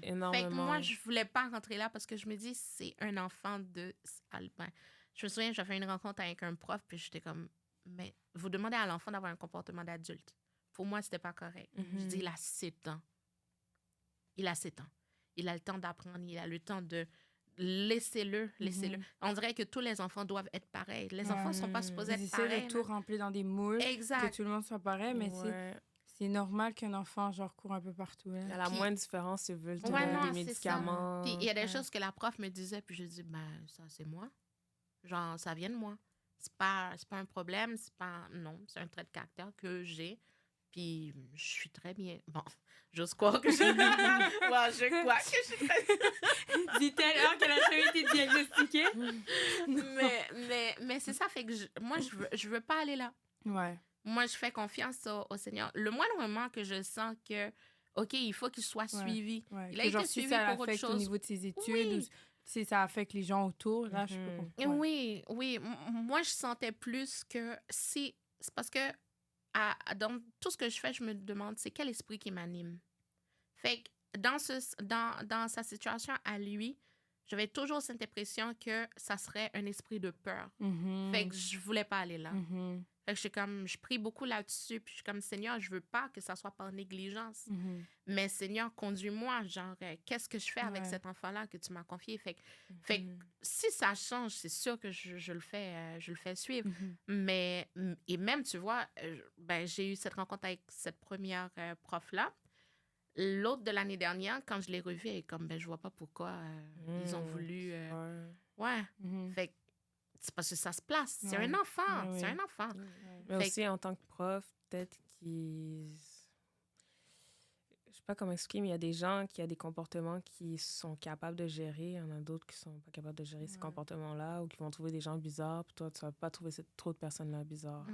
énormément. Fait que moi, je voulais pas rentrer là parce que je me dis, c'est un enfant de alpin. Je me souviens, j'avais une rencontre avec un prof, puis j'étais comme, mais vous demandez à l'enfant d'avoir un comportement d'adulte. Pour moi, c'était pas correct. Je dis, il a 7 ans. Il a 7 ans. Il a le temps d'apprendre, il a le temps de... Laissez-le. On dirait que tous les enfants doivent être pareils. Les enfants ne sont pas supposés être pareils. C'est le tout rempli dans des moules. Exact. Que tout le monde soit pareil, mais c'est... c'est normal qu'un enfant, genre, court un peu partout. Là. À la Puis- moindre différence, ils veulent te Ouais, donner non, des c'est ça. médicaments. Puis il y a des Ouais. choses que la prof me disait, puis je dis, ben, ça, c'est moi. Genre, ça vient de moi. C'est pas un problème, c'est pas... Non, c'est un trait de caractère que j'ai. Puis je suis très bien... Bon, j'ose croire que je... Ouais, je crois que je suis très... Dit-elle alors qu'elle a jamais été diagnostiquée? mais c'est ça, fait que moi, je veux pas aller là. Ouais. Moi, je fais confiance au Seigneur. Le moindre moment que je sens que, OK, il faut qu'il soit suivi. Ouais. Il a Que été genre, si suivi ça pour autre affecte au chose. niveau de ses études Oui. ou si ça affecte les gens autour, là, je peux Mhm. comprendre. Ouais. Oui. Moi, je sentais plus que si... C'est parce que dans tout ce que je fais, je me demande, c'est quel esprit qui m'anime. Fait que dans sa situation à lui, j'avais toujours cette impression que ça serait un esprit de peur. Mhm. Fait que je voulais pas aller là. Mhm. Fait que je prie beaucoup là-dessus, puis je suis comme, Seigneur, je veux pas que ça soit par négligence. Mhm. Mais Seigneur, conduis-moi, genre, qu'est-ce que je fais avec Ouais. cet enfant-là que tu m'as confié? Fait que si ça change, c'est sûr que je le fais suivre. Mhm. Mais, et même, tu vois, ben, j'ai eu cette rencontre avec cette première prof-là. L'autre de l'année dernière, quand je l'ai revue, elle est comme, ben, je vois pas pourquoi ils ont voulu... ouais. Mhm. Fait que c'est parce que ça se place. C'est Ouais. un enfant. Ouais, C'est oui. un enfant. Mais Fait aussi, en tant que prof, peut-être qu'ils... Je sais pas comment expliquer, mais il y a des gens qui ont des comportements qui sont capables de gérer. Il y en a d'autres qui sont pas capables de gérer ces Ouais. comportements-là ou qui vont trouver des gens bizarres. Puis toi, tu vas pas trouver trop de personnes-là bizarres. Ouais.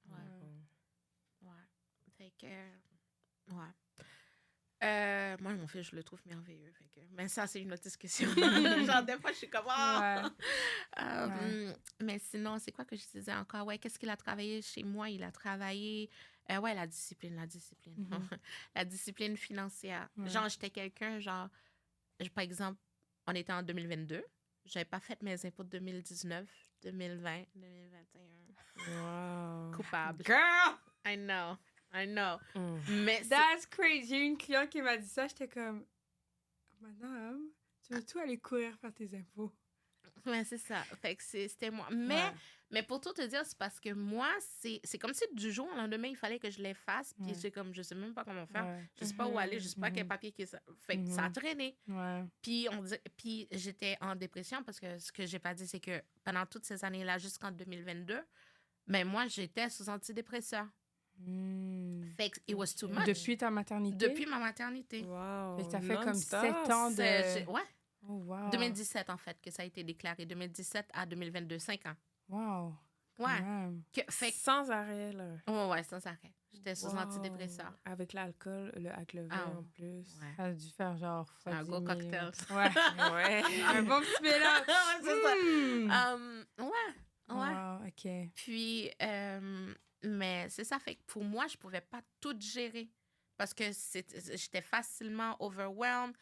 Donc, Ouais. Fait que... Ouais. Moi, mon fils, je le trouve merveilleux. Fait que... Mais ça, c'est une autre discussion. Genre, des fois, je suis comme... Ah! Ouais. Mais sinon, c'est quoi que je disais encore? Ouais, qu'est-ce qu'il a travaillé chez moi? Il a travaillé... ouais, la discipline. Mhm. La discipline financière. Ouais. Genre, j'étais quelqu'un, genre... Par exemple, on était en 2022. J'avais pas fait mes impôts de 2019, 2020, 2021. Wow. Coupable. Girl! I know. Mm. Mais That's crazy. J'ai eu une cliente qui m'a dit ça. J'étais comme, madame, tu veux tout aller courir faire tes impôts? ouais, c'est ça. Fait que c'était moi. Ouais. Mais pour tout te dire, c'est parce que moi, c'est comme si du jour au lendemain, il fallait que je les fasse. Puis Ouais. c'est comme, je sais même pas comment faire. Ouais. Je sais pas où aller, je sais pas Mhm. quel papier qui est ça. Fait que ça a traîné. Ouais. Puis j'étais en dépression parce que ce que j'ai pas dit, c'est que pendant toutes ces années-là, jusqu'en 2022, ben moi, j'étais sous antidépresseurs. Mm. Fait que it was too much. Depuis ta maternité? Depuis ma maternité. Wow. Fait que ça fait comme Non-stop. 7 ans de... Ouais, Oh, wow. 2017 en fait, que ça a été déclaré. 2017 à 2022, 5 ans. Wow. Quand Ouais. même. Fait que Sans arrêt, là. ouais, sans arrêt. J'étais sous Wow. antidépresseurs. Avec l'alcool, avec le vin Ah, en plus. Ouais. Ça a dû faire genre... C'est un fois gros 10 000. cocktail. Ouais. Ouais. Un bon petit mélange. C'est ça. Mm. Ouais. Wow, OK. Puis, mais c'est ça, fait que pour moi, je pouvais pas tout gérer parce que j'étais facilement overwhelmed,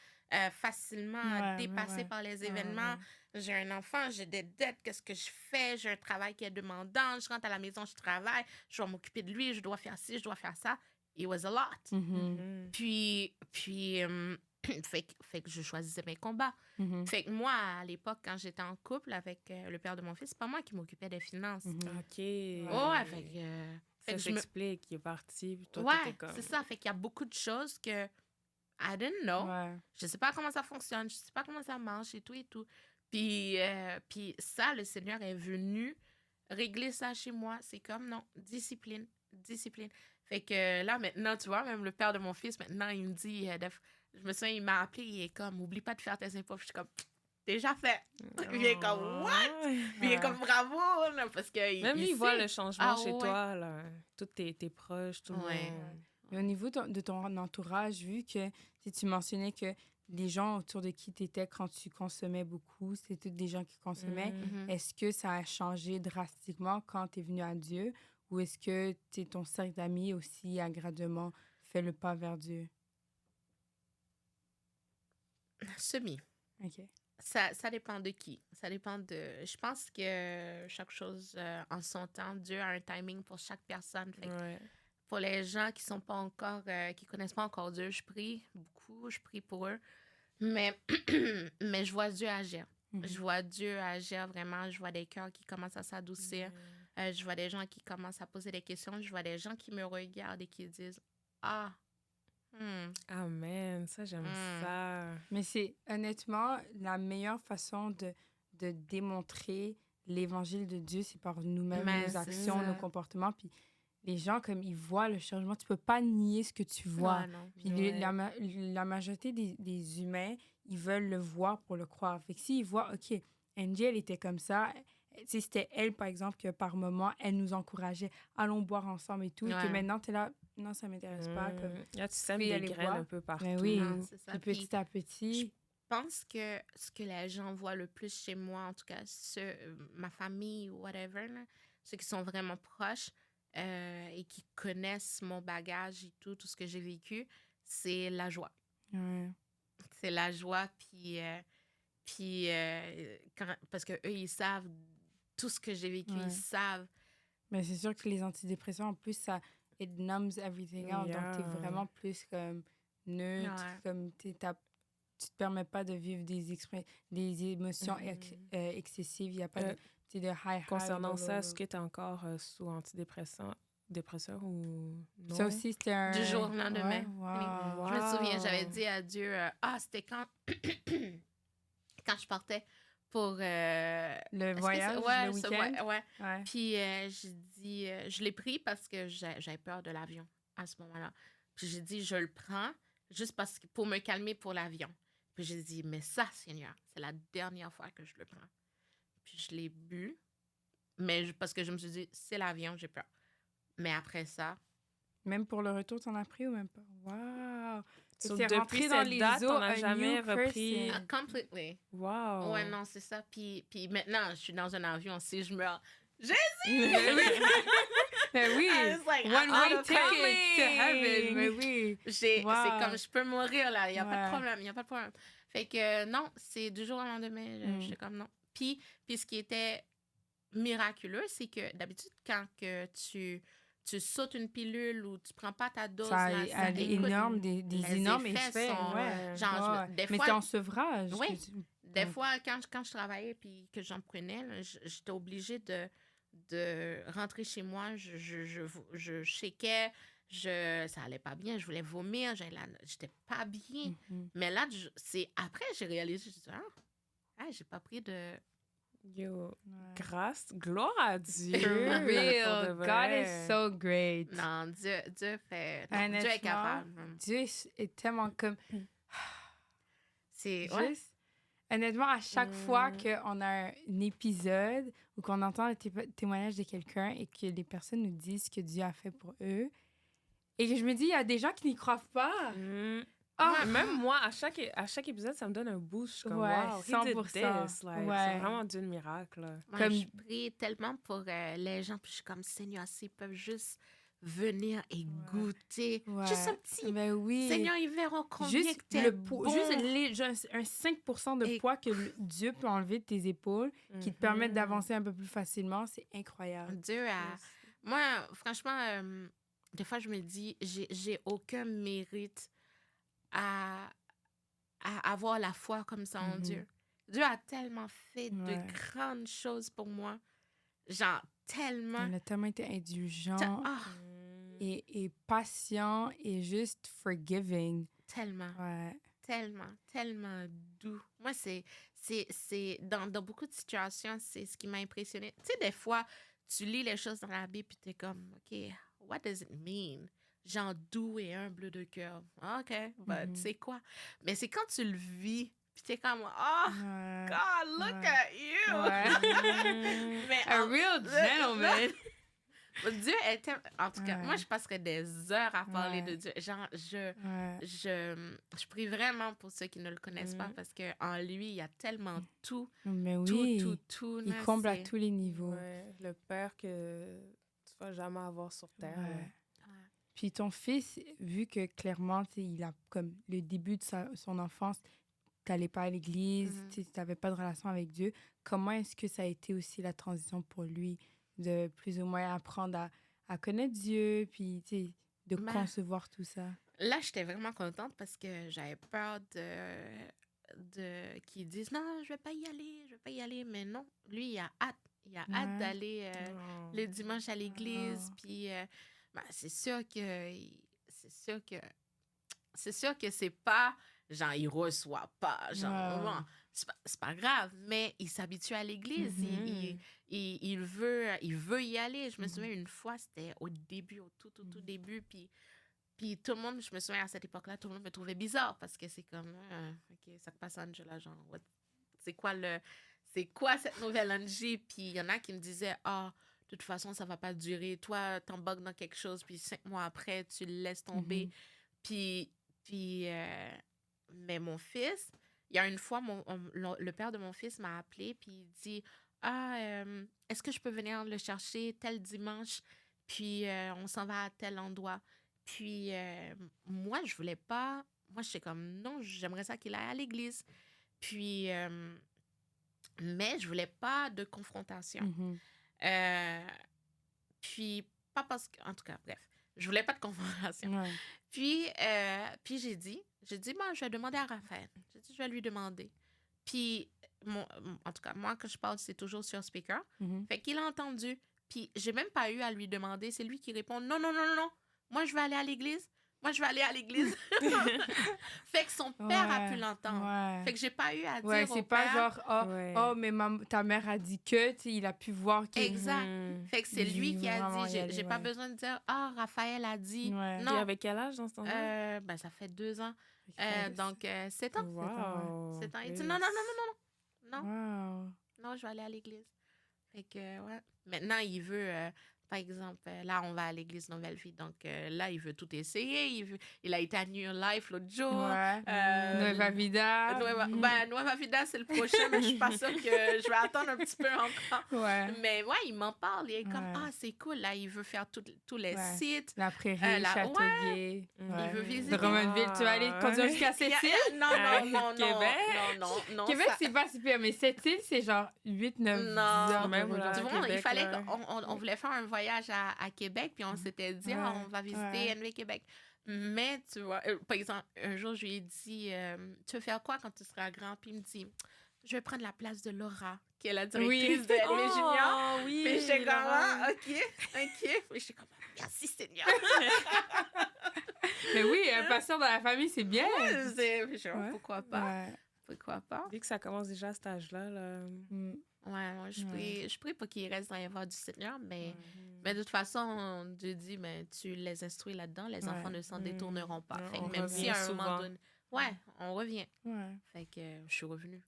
facilement Ouais, dépassée ouais. par les Ouais, événements. ouais. J'ai un enfant, j'ai des dettes, qu'est-ce que je fais? J'ai un travail qui est demandant, je rentre à la maison, je travaille, je dois m'occuper de lui, je dois faire ci, je dois faire ça. It was a lot. Mhm. Mhm. Puis fait que je choisissais mes combats. Mhm. Fait que moi, à l'époque, quand j'étais en couple avec le père de mon fils, c'est pas moi qui m'occupais des finances. Mhm. OK. Ouais, fait que Ça je me... s'explique, il est parti, puis toi, Ouais, t'étais comme... c'est ça. Fait qu'il y a beaucoup de choses que I didn't know. Ouais. Je sais pas comment ça fonctionne, je sais pas comment ça marche et tout et tout. Puis ça, le Seigneur est venu régler ça chez moi. C'est comme, non, discipline. Fait que là, maintenant, tu vois, même le père de mon fils, maintenant, il me dit, je me souviens, il m'a appelé, il est comme, oublie pas de faire tes impôts. Puis je suis comme, déjà fait. Il est comme, what? Puis il est comme, bravo, là, parce que Même lui, il voit le changement Ah, chez ouais. toi, là. Tous tes proches, tout le Ouais. monde. Mais au niveau de ton entourage, vu que tu mentionnais que les gens autour de qui tu étais quand tu consommais beaucoup, c'était tous des gens qui consommaient, Mhm. est-ce que ça a changé drastiquement quand tu es venu à Dieu ou est-ce que ton cercle d'amis aussi a graduellement fait le pas vers Dieu? Semi. OK. Ça dépend de qui. Ça dépend de... Je pense que chaque chose en son temps, Dieu a un timing pour chaque personne. Fait que Ouais. pour les gens qui sont pas encore, qui connaissent pas encore Dieu, je prie beaucoup, je prie pour eux. Mais, je vois Dieu agir. Mhm. Je vois Dieu agir vraiment. Je vois des cœurs qui commencent à s'adoucir. Je vois des gens qui commencent à poser des questions. Je vois des gens qui me regardent et qui disent « Ah, Amen, ça, j'aime ça. Mais c'est honnêtement la meilleure façon de démontrer l'évangile de Dieu, c'est par nous-mêmes, Mais nos c'est actions, ça. nos comportements. Puis les gens, comme ils voient le changement, tu peux pas nier ce que tu vois. Ah, non. Puis Ouais. la majorité des humains, ils veulent le voir pour le croire. Fait que s'ils voient, OK, Angie, elle était comme ça. Tu sais, c'était elle, par exemple, que par moment, elle nous encourageait. Allons boire ensemble et tout. Et que Ouais. maintenant, tu es là, non, ça m'intéresse pas. Comme, Là, tu sèmes puis des aller graines voir. un peu partout. Mais oui. Non, c'est ça. Puis Puis, petit à petit. je pense que ce que les gens voient le plus chez moi, en tout cas, ma famille ou whatever, là, ceux qui sont vraiment proches et qui connaissent mon bagage et tout ce que j'ai vécu, c'est la joie. Ouais. C'est la joie, parce que eux, ils savent tout ce que j'ai vécu, Ouais. ils savent. Mais c'est sûr que les antidépresseurs, en plus, ça it numbs everything out. Donc, t'es Yeah. vraiment plus comme neutre, Ouais. comme tu te permets pas de vivre des émotions excessives. Il n'y a pas de, tu sais, de high. Concernant low, ça, low, est-ce low. que tu es encore sous dépresseur ou non? Ça aussi, c'était un... Du jour au lendemain. Ouais, wow. Je me souviens, j'avais Wow. dit à Dieu, c'était quand je partais pour Le est-ce que voyage, ouais, le week-end. ouais. Ouais. Puis j'ai dit, je l'ai pris parce que j'avais peur de l'avion à ce moment-là. Puis j'ai dit, je le prends juste parce que pour me calmer pour l'avion. Puis j'ai dit, mais ça, Seigneur, c'est la dernière fois que je le prends. Puis je l'ai bu, mais parce que je me suis dit, c'est l'avion, j'ai peur. Mais après ça, Même pour le retour, t'en as pris ou même pas? Wow! So, T'es depuis rentré dans cette les date, eaux, on n'a un jamais new repris. person. completely. Wow. Ouais, non, c'est ça. Puis maintenant, je suis dans un avion. Si je meurs, Ben oui! I was like, One way I'm ticket to coming. heaven! Ben oui! Wow. C'est comme, je peux mourir, là. Il n'y a pas Ouais. de problème. Il n'y a pas de problème. Fait que non, c'est du jour au lendemain. J'étais comme non. Puis ce qui était miraculeux, c'est que d'habitude, quand que tu sautes une pilule ou tu prends pas ta dose, Ça là, a des écoute, énormes, des les énormes effets effets. sont, Ouais. genre, Ouais. des Mais fois- c'est en sevrage. Oui. que Des Ouais. fois, quand je travaillais puis que j'en prenais, là, j'étais obligée de rentrer chez moi. Je shakeais, ça allait pas bien, je voulais vomir, j'étais pas bien. Mhm. Mais là, c'est après, j'ai réalisé, je dis, j'ai pas pris de... Yo, Ouais. gloire à Dieu. For Pour real, de God vrai. is so great. Non, Dieu fait... non, Honnêtement, Dieu est capable. Dieu est tellement comme... C'est... Ouais. Juste, honnêtement, à chaque fois qu'on a un épisode ou qu'on entend le témoignage de quelqu'un et que les personnes nous disent ce que Dieu a fait pour eux, et que je me dis, il y a des gens qui n'y croient pas. Ah, Même moi, à chaque épisode, ça me donne un boost. Je suis comme, Ouais, wow, he did 100%. this. Like, Ouais. C'est vraiment Dieu de miracle. Là. Moi, Comme- je prie tellement pour les gens, puis je suis comme, Seigneur, s'ils peuvent juste venir et goûter. ouais. Juste un petit... Ben oui. Seigneur, ils verront combien Juste que t'es le bon. poids, juste un 5% de Et- poids que Dieu peut enlever de tes épaules, qui te permettent Mhm. d'avancer un peu plus facilement, c'est incroyable. Dieu a... Moi, franchement, des fois, je me dis, j'ai aucun mérite à avoir la foi comme ça en Mhm. Dieu. Dieu a tellement fait Ouais. de grandes choses pour moi. Genre, tellement... Il a tellement été indulgent Ah, et patient et juste forgiving. tellement, Ouais. tellement doux. Moi, c'est dans beaucoup de situations, c'est ce qui m'a impressionné. Tu sais, des fois, tu lis les choses dans la Bible puis t'es comme, OK, what does it mean? Genre doux et humble de cœur. OK, but c'est quoi? Mais c'est quand tu le vis puis t'es comme, oh, Ouais. God, look Ouais. at you! Ouais. Mais A real gentleman. Dieu était... En tout cas, Ouais. moi, je passerais des heures à parler Ouais. de Dieu. Genre, Ouais. je prie vraiment pour ceux qui ne le connaissent pas parce qu'en lui, il y a tellement tout. Mais oui. Tout. Il là, comble à c'est- tous les niveaux. Ouais, le père que tu vas jamais avoir sur terre. Ouais. là. Puis ton fils, vu que clairement, tu sais, il a comme le début de son enfance, t'allais pas à l'église, Mhm. tu n'avais pas de relation avec Dieu, comment est-ce que ça a été aussi la transition pour lui de plus ou moins apprendre à connaître Dieu, puis tu sais, de Ben, concevoir tout ça? Là, j'étais vraiment contente parce que j'avais peur de qu'ils disent non, je vais pas y aller. Mais non, lui, il a hâte. Il a hâte d'aller Oh. le dimanche à l'église. Puis, ben, c'est sûr que c'est pas, genre, il reçoit pas, genre, vraiment. C'est pas grave, mais il s'habitue à l'église. Il veut y aller. Je me souviens une fois, c'était au début, au tout début, puis tout le monde, je me souviens à cette époque-là, tout le monde me trouvait bizarre parce que c'est comme, OK, ça passe Angela, genre, c'est quoi cette nouvelle Angie? Puis il y en a qui me disaient, de toute façon, ça va pas durer. Toi, t'embarques dans quelque chose, puis 5 mois après, tu le laisses tomber. Puis mais mon fils, il y a une fois, le père de mon fils m'a appelé, puis il dit, est-ce que je peux venir le chercher tel dimanche? Puis on s'en va à tel endroit. Puis moi, je voulais pas. Moi, j'étais comme, non, j'aimerais ça qu'il aille à l'église. Puis, mais je voulais pas de confrontation. Puis, pas parce que. En tout cas, bref, je voulais pas de confrontation. Puis j'ai dit, moi, je vais demander à Raphaël. J'ai dit, je vais lui demander. Puis, en tout cas, moi, quand je parle, c'est toujours sur speaker. Fait qu'il a entendu. Puis, j'ai même pas eu à lui demander. C'est lui qui répond, non. Moi, je vais aller à l'église. Fait que son père a pu l'entendre. Fait que j'ai pas eu à dire c'est au pas père. genre, mais ta mère a dit que, tu sais, il a pu voir que... Exact. Fait que c'est lui qui a vraiment dit, j'ai pas besoin de dire, Raphaël a dit. Non. Il avait quel âge dans ce temps-là? Ben, ça fait 2 ans. Donc, 7 ans. Wow. 7 ans. Il dit, non. Non, je vais aller à l'église. Fait que, ouais. Maintenant, il veut, par exemple, là, on va à l'église Nouvelle-Vie. Donc, là, il veut tout essayer. Il a été à New Life l'autre jour. Nueva Vida. Nueva Vida, c'est le prochain, mais je suis pas sûre que je vais attendre un petit peu encore. Mais ouais, il m'en parle. Il est comme, c'est cool. Là, il veut faire tous les sites. La Prairie, Châteauguay. Il veut visiter. Drummondville, tu vas aller conduire jusqu'à Sept-Îles? Non. Québec? Non. Québec, c'est pas super, mais Sept-Îles, c'est genre 8-9 heures. Même tu vois, il fallait là. on voulait faire un voyage à Québec, puis on s'était dit, on va visiter NV Québec. Mais, tu vois, par exemple, un jour, je lui ai dit, tu veux faire quoi quand tu seras grand? Puis il me dit, je vais prendre la place de Laura, qui est la directrice de NV Junior. Oui, puis j'étais comme, OK. Puis j'étais comme, merci Seigneur. Mais oui, un pasteur dans la famille, c'est bien. Pourquoi pas? Pourquoi pas? Dès que ça commence déjà à cet âge-là, là... Ouais, je prie pour qu'ils restent dans les voies du Seigneur, mais de toute façon, Dieu dit, tu les instruis là-dedans, les enfants ne s'en détourneront pas. Fait que même si à un moment donné... on revient. Fait que je suis revenue.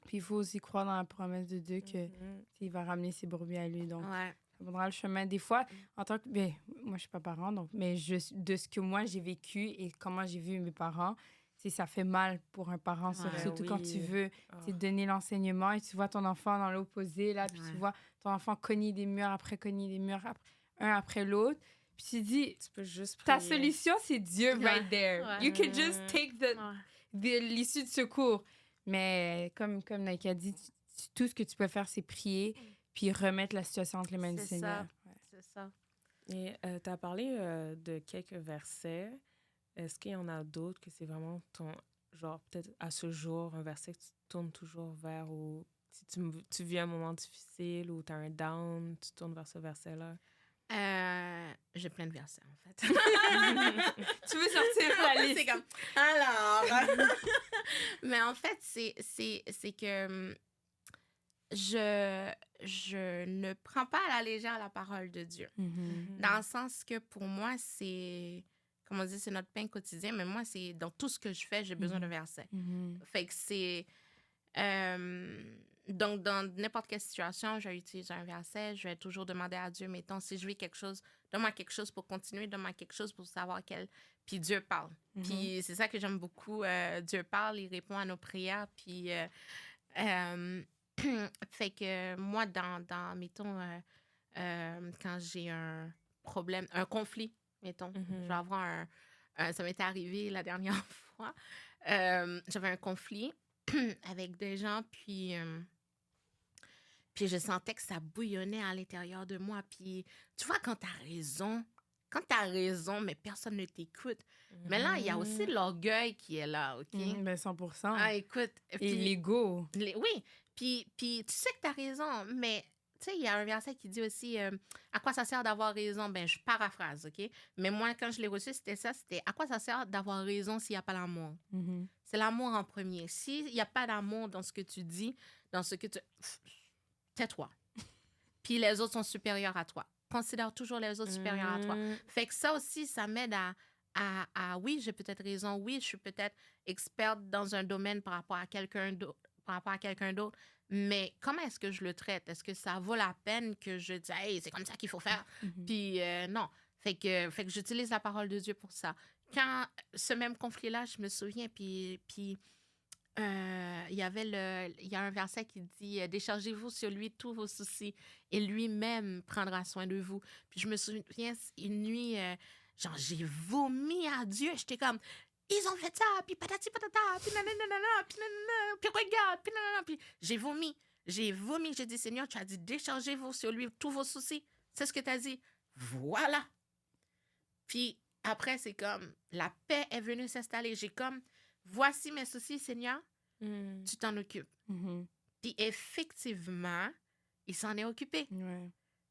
Puis il faut aussi croire dans la promesse de Dieu qu'il va ramener ses brebis à lui. Donc, ça prendra le chemin. Des fois, en tant que... Ben, moi, je suis pas parent, donc, mais de ce que moi, j'ai vécu et comment j'ai vu mes parents, ça fait mal pour un parent, surtout quand tu veux donner l'enseignement et tu vois ton enfant dans l'opposé, là, puis tu vois ton enfant cogner des murs, un après l'autre. Puis tu dis, tu peux juste ta solution, c'est Dieu right there. You can just take l'issue de secours. Mais comme Nike a dit, tout ce que tu peux faire, c'est prier puis remettre la situation entre les mains du Seigneur. C'est ça. Et tu as parlé de quelques versets. Est-ce qu'il y en a d'autres que c'est vraiment ton... Genre, peut-être à ce jour, un verset que tu tournes toujours vers ou si tu vis un moment difficile ou tu as un down, tu tournes vers ce verset-là? J'ai plein de versets, en fait. Tu veux sortir la liste? C'est comme... Alors... Mais en fait, c'est que je ne prends pas à la légère la parole de Dieu. Dans le sens que pour moi, c'est... Comme on dit, c'est notre pain quotidien, mais moi, c'est dans tout ce que je fais, j'ai besoin de versets. Fait que c'est... donc, dans n'importe quelle situation, je vais utiliser un verset, je vais toujours demander à Dieu, mettons, si je vis quelque chose, donne-moi quelque chose pour continuer, donne-moi quelque chose pour savoir Puis Dieu parle. Puis c'est ça que j'aime beaucoup. Dieu parle, il répond à nos prières, puis... fait que moi, mettons, quand j'ai un problème, un conflit, mettons, je vais avoir ça m'était arrivé la dernière fois. J'avais un conflit avec des gens, puis je sentais que ça bouillonnait à l'intérieur de moi. Puis tu vois, quand t'as raison, mais personne ne t'écoute. Mais là, il y a aussi l'orgueil qui est là, OK? Ben 100%. Écoute. Et l'ego. Oui. Puis tu sais que t'as raison, mais sais, il y a un verset qui dit aussi à quoi ça sert d'avoir raison? Ben, je paraphrase, OK? Mais moi, quand je l'ai reçu, c'était à quoi ça sert d'avoir raison s'il n'y a pas l'amour? Mhm. C'est l'amour en premier. S'il n'y a pas d'amour dans ce que tu dis, dans ce que tu... Tais-toi. Puis les autres sont supérieurs à toi. Considère toujours les autres supérieurs à toi. Fait que ça aussi, ça m'aide oui, j'ai peut-être raison. Oui, je suis peut-être experte dans un domaine par rapport à quelqu'un d'autre. Mais comment est-ce que je le traite? Est-ce que ça vaut la peine que je dise, hey, c'est comme ça qu'il faut faire? Mhm. Puis non. Fait que j'utilise la parole de Dieu pour ça. Quand ce même conflit-là, je me souviens, puis il y a un verset qui dit déchargez-vous sur lui tous vos soucis et lui-même prendra soin de vous. Puis je me souviens une nuit, genre j'ai vomi à Dieu. J'étais comme ils ont fait ça, puis patati patata, puis nanana, puis nanana, puis regarde, puis nanana, puis j'ai vomi. J'ai dit Seigneur, tu as dit déchargez-vous sur lui tous vos soucis. C'est ce que tu as dit. Voilà. Puis après, c'est comme la paix est venue s'installer. J'ai comme voici mes soucis, Seigneur, tu t'en occupes. Mhm. Puis effectivement, il s'en est occupé. Ouais.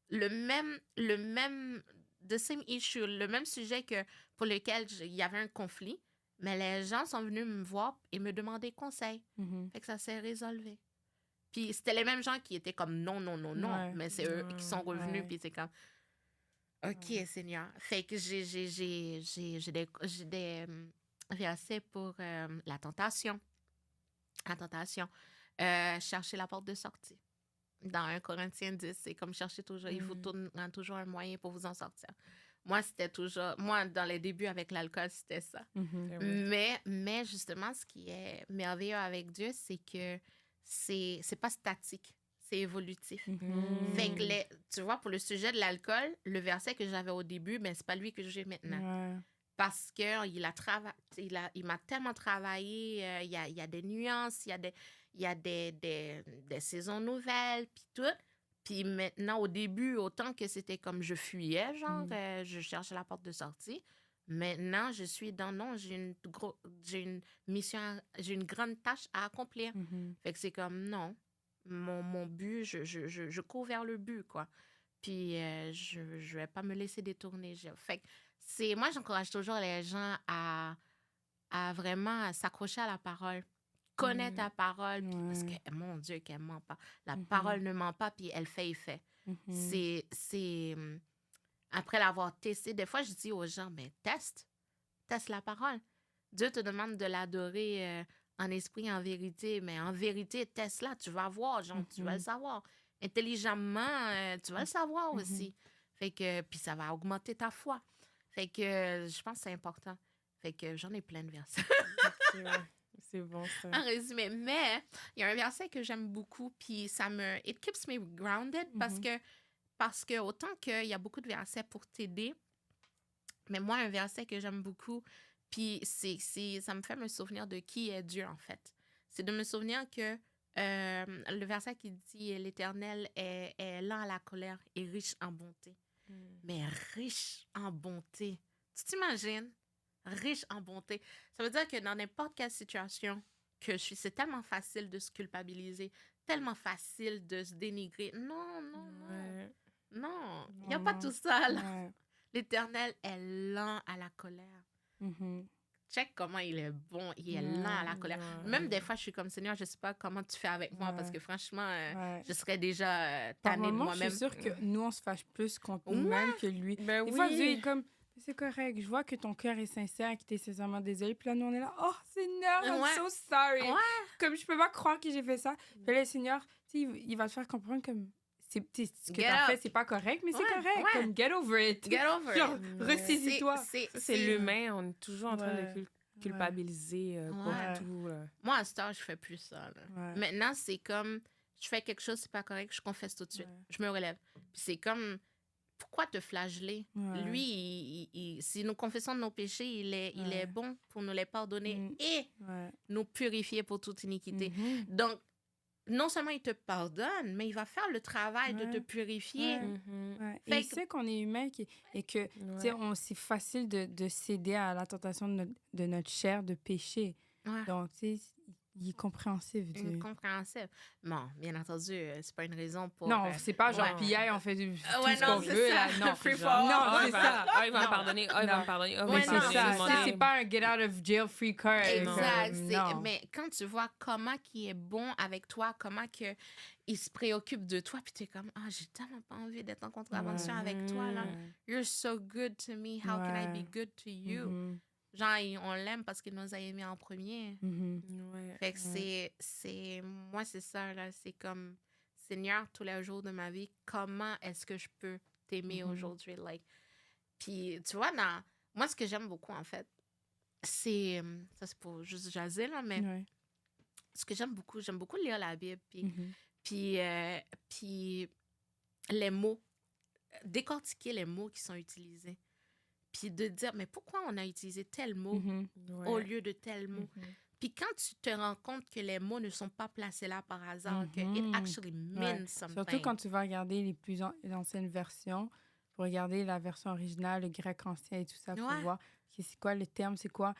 Le même, the same issue, le même sujet que pour lequel il y avait un conflit, mais les gens sont venus me voir et me demander conseil. Mhm. Fait que ça s'est résolu. Puis c'était les mêmes gens qui étaient comme non, Ouais. mais c'est eux qui sont revenus, Ouais. puis c'est comme OK, Seigneur. Fait que j'ai des versets pour la tentation. La tentation. Chercher la porte de sortie. Dans 1 Corinthiens 10, c'est comme chercher toujours, il vous tourne toujours un moyen pour vous en sortir. Moi, dans les débuts avec l'alcool, c'était ça. Mhm. Mais justement, ce qui est merveilleux avec Dieu, c'est que c'est pas statique, c'est évolutif. Mhm. Fait que tu vois, pour le sujet de l'alcool, le verset que j'avais au début, ben, c'est pas lui que j'ai maintenant. Ouais. Parce qu'il il m'a tellement travaillé, il y a des nuances, il y a des saisons nouvelles, puis tout. Puis maintenant, au début, autant que c'était comme je fuyais, genre, je cherchais la porte de sortie. Maintenant, je suis non, j'ai une mission, j'ai une grande tâche à accomplir. Mhm. Fait que c'est comme, non, mon but, je cours vers le but, quoi. Puis je vais pas me laisser détourner. Fait que moi, j'encourage toujours les gens à vraiment s'accrocher à la parole. Connaître ta parole, puis parce que, mon Dieu, qu'elle ment pas. La parole ne ment pas, puis elle fait effet. Mhm. C'est après l'avoir testé, des fois, je dis aux gens, mais teste la parole. Dieu te demande de l'adorer en esprit, en vérité, mais en vérité, teste-la, tu vas voir, genre, tu vas le savoir. Intelligemment, tu vas le savoir aussi. Fait que, puis ça va augmenter ta foi. Fait que, je pense que c'est important. Fait que j'en ai plein de versets. C'est bon, ça. En résumé, mais il y a un verset que j'aime beaucoup, puis it keeps me grounded, parce que autant qu'il y a beaucoup de versets pour t'aider, mais moi, un verset que j'aime beaucoup, puis ça me fait me souvenir de qui est Dieu, en fait. C'est de me souvenir que le verset qui dit « L'Éternel est lent à la colère et riche en bonté. » Mais riche en bonté. Tu t'imagines? Riche en bonté. Ça veut dire que dans n'importe quelle situation que je suis, c'est tellement facile de se culpabiliser, tellement facile de se dénigrer. Non. Non, il n'y a pas tout ça, là. Ouais. L'Éternel est lent à la colère. Mhm. Check comment il est bon, il est lent à la colère. Même des fois, je suis comme, Seigneur, je ne sais pas comment tu fais avec moi, parce que franchement, je serais déjà Par tannée de moment, moi-même. je suis sûre que nous, on se fâche plus contre Ouais. nous-mêmes que lui. Ben Des oui. fois, Dieu est comme, c'est correct, je vois que ton cœur est sincère, que tu es sincèrement désolé. Puis là, nous, on est là, oh, Seigneur, I'm Ouais. so sorry. Ouais. Comme je peux pas croire que j'ai fait ça. Puis là, le Seigneur, tu sais, il va te faire comprendre comme, ce que Get tu as fait, up. c'est pas correct, mais c'est Ouais, correct. ouais. Comme, get over it. Get over Genre, it. ressaisis-toi. C'est l'humain, on est toujours en train Ouais. de culpabiliser pour Ouais. tout. Là. Moi, à cette heure, je fais plus ça. Là. Ouais. Maintenant, c'est comme, je fais quelque chose, c'est pas correct, je confesse tout de suite. Ouais. Je me relève. Puis c'est comme, pourquoi te flageller? Ouais. Lui, si nous confessons nos péchés, il est bon pour nous les pardonner et Ouais. nous purifier pour toute iniquité. Mhm. Donc, non seulement il te pardonne, mais il va faire le travail de te purifier. Ouais. Mhm. Ouais. Et Fait il que- sait qu'on est humain et que tu sais, c'est facile de céder à la tentation de notre chair de péché. Ouais. Donc, tu sais, Il est compréhensif, Dieu. Incompréhensible. Bon, bien entendu, c'est pas une raison pour... Non, c'est pas genre, ouais. puis hey, on fait tout Ouais, ce non, qu'on c'est veut, ça. là. Non, Free genre, for all. non, c'est il va, ça. il va me Non. pardonner. Il va Non. me pardonner. il va Ouais, Mais me c'est non, pardonner. ça. Je vais demander. C'est pas un get out of jail free card. Exact. Non. Mais quand tu vois comment il est bon avec toi, comment que il se préoccupe de toi, puis tu es comme, j'ai tellement pas envie d'être en contravention Ouais. avec toi, là. Ouais. You're so good to me. How can I Ouais. be good to you? Mhm. Genre, on l'aime parce qu'il nous a aimés en premier. Mhm. Ouais. Fait que moi, c'est ça, là. C'est comme, Seigneur, tous les jours de ma vie, comment est-ce que je peux t'aimer aujourd'hui? Like, puis, tu vois, moi, ce que j'aime beaucoup, en fait, c'est, ça c'est pour juste jaser, là, mais Ouais. ce que j'aime beaucoup lire la Bible, puis, Mhm. puis les mots, décortiquer les mots qui sont utilisés, puis de dire, mais pourquoi on a utilisé tel mot Mhm. au lieu de tel mot? Puis quand tu te rends compte que les mots ne sont pas placés là par hasard, que it actually means Ouais. something. Surtout quand tu vas regarder les plus anciennes versions, pour regarder la version originale, le grec ancien et tout ça, pour Ouais. voir c'est quoi le terme, c'est quoi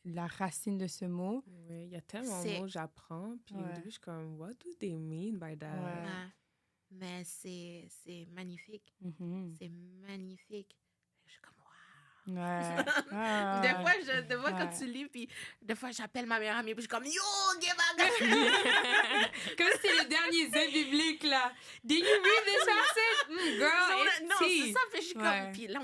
la racine de ce mot. Oui, il y a tellement de C'est- mots que j'apprends. Puis au Ouais. début, je suis comme, what do they mean by that? Ouais. Ouais. Mais c'est magnifique. Mhm. C'est magnifique. Je suis comme, wow. Ouais. Des fois, quand Ouais. tu lis, puis des fois, j'appelle ma meilleure amie, puis je suis comme, yo, Gebaga! Comme c'est le dernier zé biblique, là. Did you read this passage? Girl, it's Non, c'est tea. ça, puis je suis Ouais. comme, puis là,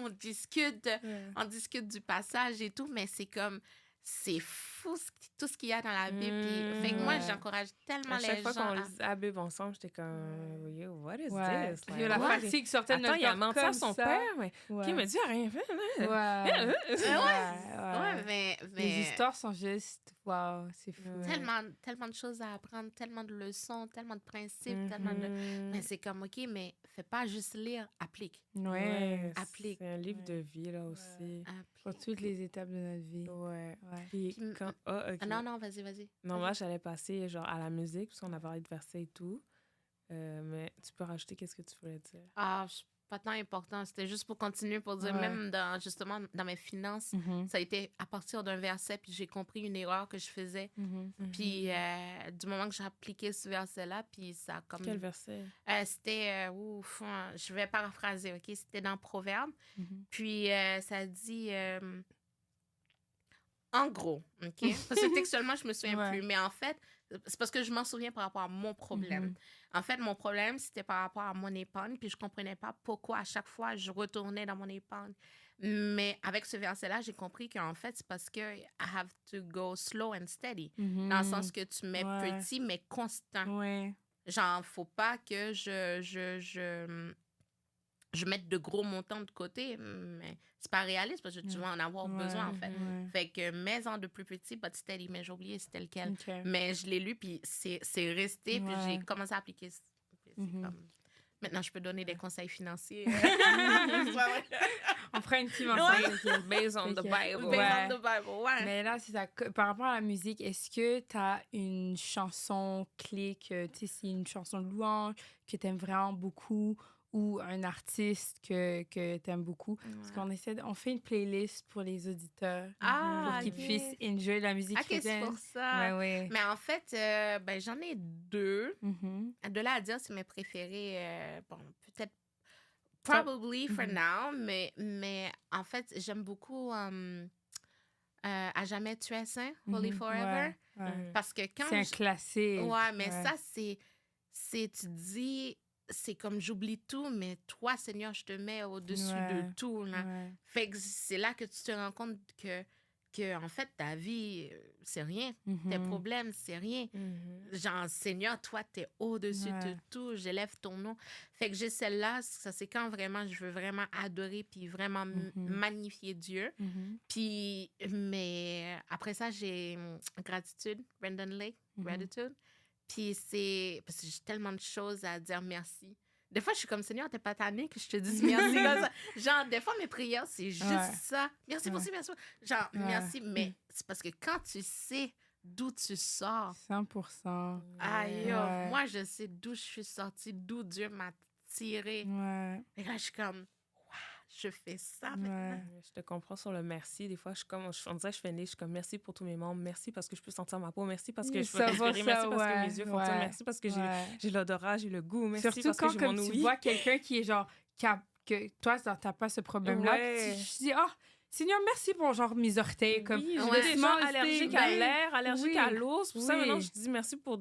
on discute du passage et tout, mais c'est comme, c'est fou tout ce qu'il y a dans la Bible. Puis, fait que moi, Ouais. j'encourage tellement À chaque les fois gens qu'on à... lisait la Bible ensemble, j'étais comme, yo, what is Ouais. this? Puis la Ouais. fatigue sortait de Attends, notre il a corps menti à comme son ça. père, mais Ouais. qui me dit, il a rien fait. Ouais. Ouais, mais Les histoires sont juste... Wow, c'est fou. Ouais. tellement de choses à apprendre, tellement de leçons, tellement de principes, tellement de... Mais c'est comme, OK, mais fais pas juste lire, applique. Ouais. Applique. C'est un livre Ouais. de vie, là, aussi. Pour toutes les étapes de notre vie. Ouais. Ouais. Puis Puis, quand... Ah, OK. Non, vas-y. Non, moi, j'allais passer, genre, à la musique, parce qu'on a parlé de versets et tout. Mais tu peux rajouter qu'est-ce que tu voulais dire. Pas tant important. C'était juste pour continuer, pour dire, Ouais. même justement, dans mes finances, Mhm. ça a été à partir d'un verset, puis j'ai compris une erreur que je faisais. Mhm. Puis, du moment que j'ai appliqué ce verset-là, puis ça a comme... Quel verset? C'était... je vais paraphraser, OK? C'était dans Proverbe. Mhm. Puis, ça dit... en gros, OK? Parce que textuellement, je me souviens Ouais. plus. Mais en fait, c'est parce que je m'en souviens par rapport à mon problème. Mhm. En fait, mon problème, c'était par rapport à mon épargne. Puis, je comprenais pas pourquoi à chaque fois, je retournais dans mon épargne. Mais avec ce verset-là, j'ai compris qu'en fait, c'est parce que I have to go slow and steady. Mhm. Dans le sens que tu mets Ouais. petit, mais constant. Ouais. Genre, faut pas que je mette de gros montants de côté, mais c'est pas réaliste parce que tu vas en avoir besoin, en fait. Ouais. Fait que mets-en de plus petit, but steady, mais j'ai oublié c'était lequel. OK. Mais je l'ai lu, puis c'est resté, puis Ouais. j'ai commencé à appliquer. C'est Mhm. comme... Maintenant, je peux donner des conseils financiers. On fera une petite Ouais. mention. Based on the Ok. Bible. Ouais. Based on the Bible, ouais. Mais là, c'est ça. Par rapport à la musique, est-ce que tu as une chanson clé, que tu sais, c'est une chanson de louange que tu aimes vraiment beaucoup ou un artiste que tu aimes beaucoup? Parce qu'on on fait une playlist pour les auditeurs pour qu'ils ok. puissent enjoy la musique Ok, c'est chrétienne. pour ça. Ouais. Mais en fait, ben, j'en ai deux. Mhm. De là à dire, c'est mes préférés. Bon, peut-être. Probably for now, mais en fait, j'aime beaucoup À jamais tu es saint, Holy Mhm. Forever. Ouais. Parce que quand. C'est un classique. Ouais, mais Ouais. ça, c'est. Tu dis. C'est comme j'oublie tout, mais toi, Seigneur, je te mets au-dessus Ouais. de tout. Là. Ouais. Fait que c'est là que tu te rends compte que en fait, ta vie, c'est rien. Tes Mhm. problèmes, c'est rien. Genre, Seigneur, toi, t'es au-dessus de Ouais. tout. J'élève ton nom. Fait que j'ai celle-là, ça, c'est quand vraiment je veux vraiment adorer puis vraiment magnifier Dieu. Mhm. Puis, mais après ça, j'ai Gratitude, Brendan Lake, Gratitude. Puis c'est... Parce que j'ai tellement de choses à dire merci. Des fois, je suis comme, Seigneur, t'es pas tanné que je te dise merci comme ça. Genre, des fois, mes prières, c'est juste Ouais. ça. Merci, merci, merci. Genre, Ouais. merci. Mais c'est parce que quand tu sais d'où tu sors, 100%. aïe, Ouais. moi, je sais d'où je suis sortie, d'où Dieu m'a tirée. Ouais. Et là, je suis comme, je fais ça maintenant. Ouais. Je te comprends sur le merci. Des fois, on dirait que je fais une liste, je suis comme merci pour tous mes membres, merci parce que je peux sentir ma peau, merci parce que je peux Ça va, respirer, merci ça, parce que ouais, mes yeux fonctionnent, ouais, merci parce que ouais. j'ai l'odorat, j'ai le goût, merci Surtout parce quand que j'ai comme mon tu ouïe. vois quelqu'un qui est genre, que toi, t'as pas ce problème-là. Ouais. Puis je dis, oh, Seigneur, merci pour genre mes orteils. Comme, Oui, Ouais. j'ai des gens allergiques à l'air, allergiques oui, à l'eau. C'est pour ça, oui. maintenant, je dis merci pour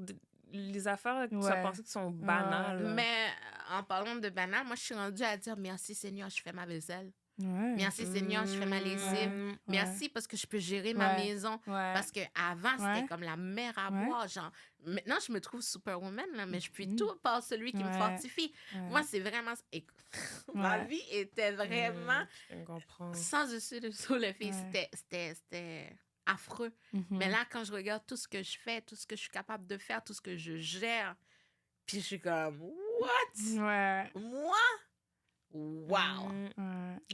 les affaires que tu as Ouais. pensé qui sont banales. là. Mais en parlant de banal, moi, je suis rendue à dire merci Seigneur, je fais ma vaisselle. Ouais. Merci Seigneur, je fais ma lessive. Ouais. Merci parce que je peux gérer ma Ouais. maison. Ouais. Parce qu'avant, c'était Ouais. comme la mer à Ouais. boire. Genre, maintenant, je me trouve superwoman, là, mais je puis Mhm. tout par celui qui me Ouais. fortifie. Ouais. Moi, c'est vraiment... Ma Ouais. vie était vraiment Je comprends. sans dessus dessous le fil. Ouais. C'était affreux. Mhm. Mais là, quand je regarde tout ce que je fais, tout ce que je suis capable de faire, tout ce que je gère, puis je suis comme, what? Ouais. Moi? Wow!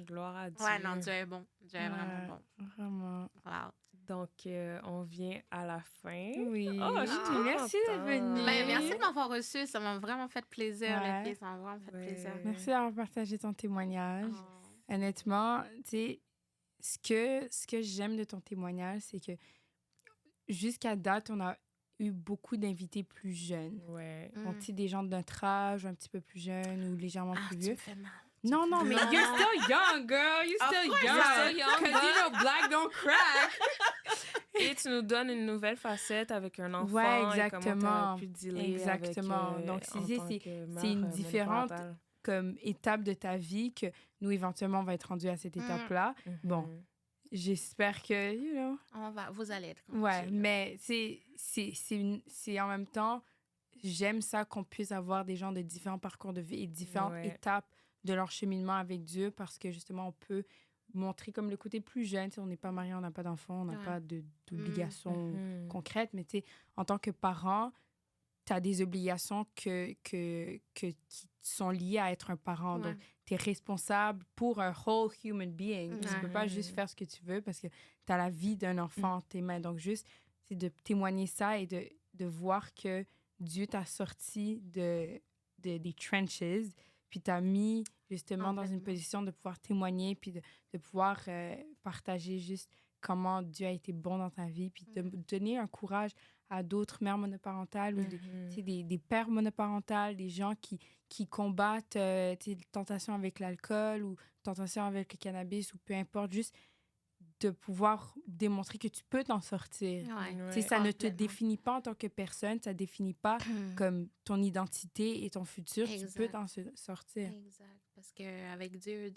Gloire à Dieu. Ouais, non, Dieu est bon. Dieu est vraiment Ouais. bon. Vraiment. Wow. Donc, on vient à la fin. Oui. Oh, je suis trop Merci d'être contente. venue. Ben, merci de m'avoir reçu. Ça m'a vraiment fait plaisir, Ouais. les filles. Ça m'a vraiment fait Ouais. plaisir. Merci d'avoir partagé ton témoignage. Oh. Honnêtement, tu sais, ce que j'aime de ton témoignage, c'est que jusqu'à date, on a eu beaucoup d'invités plus jeunes. Ouais. Donc, tu sais, des gens de notre âge, un petit peu plus jeunes ou légèrement Ah, plus tu vieux. me fais mal. Non, non, mais Non. you're still young, girl. You're Of still course, young. you're still young, Because you know, black don't crack. Et tu nous donnes une nouvelle facette avec un enfant. Ouais, Et comment exactement. t'as pu dealer Exactement. avec, Donc, en c'est- tant c'est- que mère, c'est une différente- monoparentale. Comme étape de ta vie que nous, éventuellement, on va être rendus à cette étape-là. Bon, j'espère que, you know... Vous allez être Ouais, tranquille. mais c'est en même temps, j'aime ça qu'on puisse avoir des gens de différents parcours de vie et différentes Ouais. étapes de leur cheminement avec Dieu parce que justement, on peut montrer comme le côté plus jeune. Tu sais, on n'est pas marié, on n'a pas d'enfant, on n'a Ouais. pas d'obligations Mhm. concrètes, mais tu sais, en tant que parent, tu as des obligations qui sont liées à être un parent. Ouais. Donc, tu es responsable pour un whole human being. Tu peux pas Ouais. juste faire ce que tu veux parce que tu as la vie d'un enfant entre tes mains. Donc, juste, c'est de témoigner ça et de voir que Dieu t'a sorti des trenches, puis t'a mis justement dans une Complètement. position de pouvoir témoigner, puis de pouvoir partager juste comment Dieu a été bon dans ta vie, puis de donner un courage à d'autres mères monoparentales ou tu sais, des pères monoparentales, des gens qui combattent tu sais, tentation avec l'alcool ou tentation avec le cannabis ou peu importe, juste de pouvoir démontrer que tu peux t'en sortir. Ouais. Tu sais, ça ne te Complètement. définit pas en tant que personne, ça définit pas comme ton identité et ton futur. Tu peux Exact. t'en sortir. Exact. Parce qu'avec Dieu,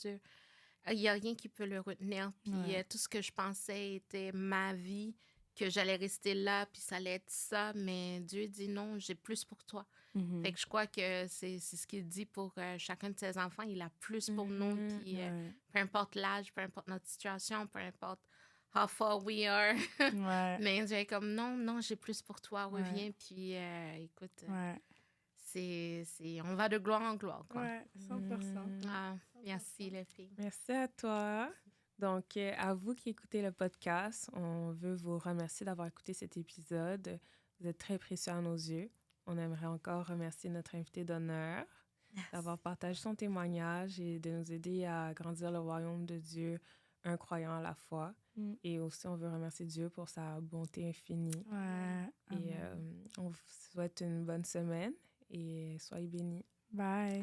il n'y a rien qui peut le retenir. Puis Ouais. tout ce que je pensais était ma vie, que j'allais rester là, puis ça allait être ça. Mais Dieu dit non, j'ai plus pour toi. Mhm. Fait que je crois que c'est ce qu'il dit pour chacun de ses enfants. Il a plus pour nous. Puis Ouais. peu importe l'âge, peu importe notre situation, peu importe how far we are. Ouais. Mais Dieu est comme non, j'ai plus pour toi, Ouais. reviens. Puis écoute, Ouais. on va de gloire en gloire. Quoi. Ouais, 100%. Ah, merci les filles. Merci à toi. Donc, à vous qui écoutez le podcast, on veut vous remercier d'avoir écouté cet épisode. Vous êtes très précieux à nos yeux. On aimerait encore remercier notre invité d'honneur d'avoir partagé son témoignage et de nous aider à grandir le royaume de Dieu, un croyant à la fois. Mm. Et aussi, on veut remercier Dieu pour sa bonté infinie. Ouais. Et Amen. on vous souhaite une bonne semaine et soyez bénis. Bye.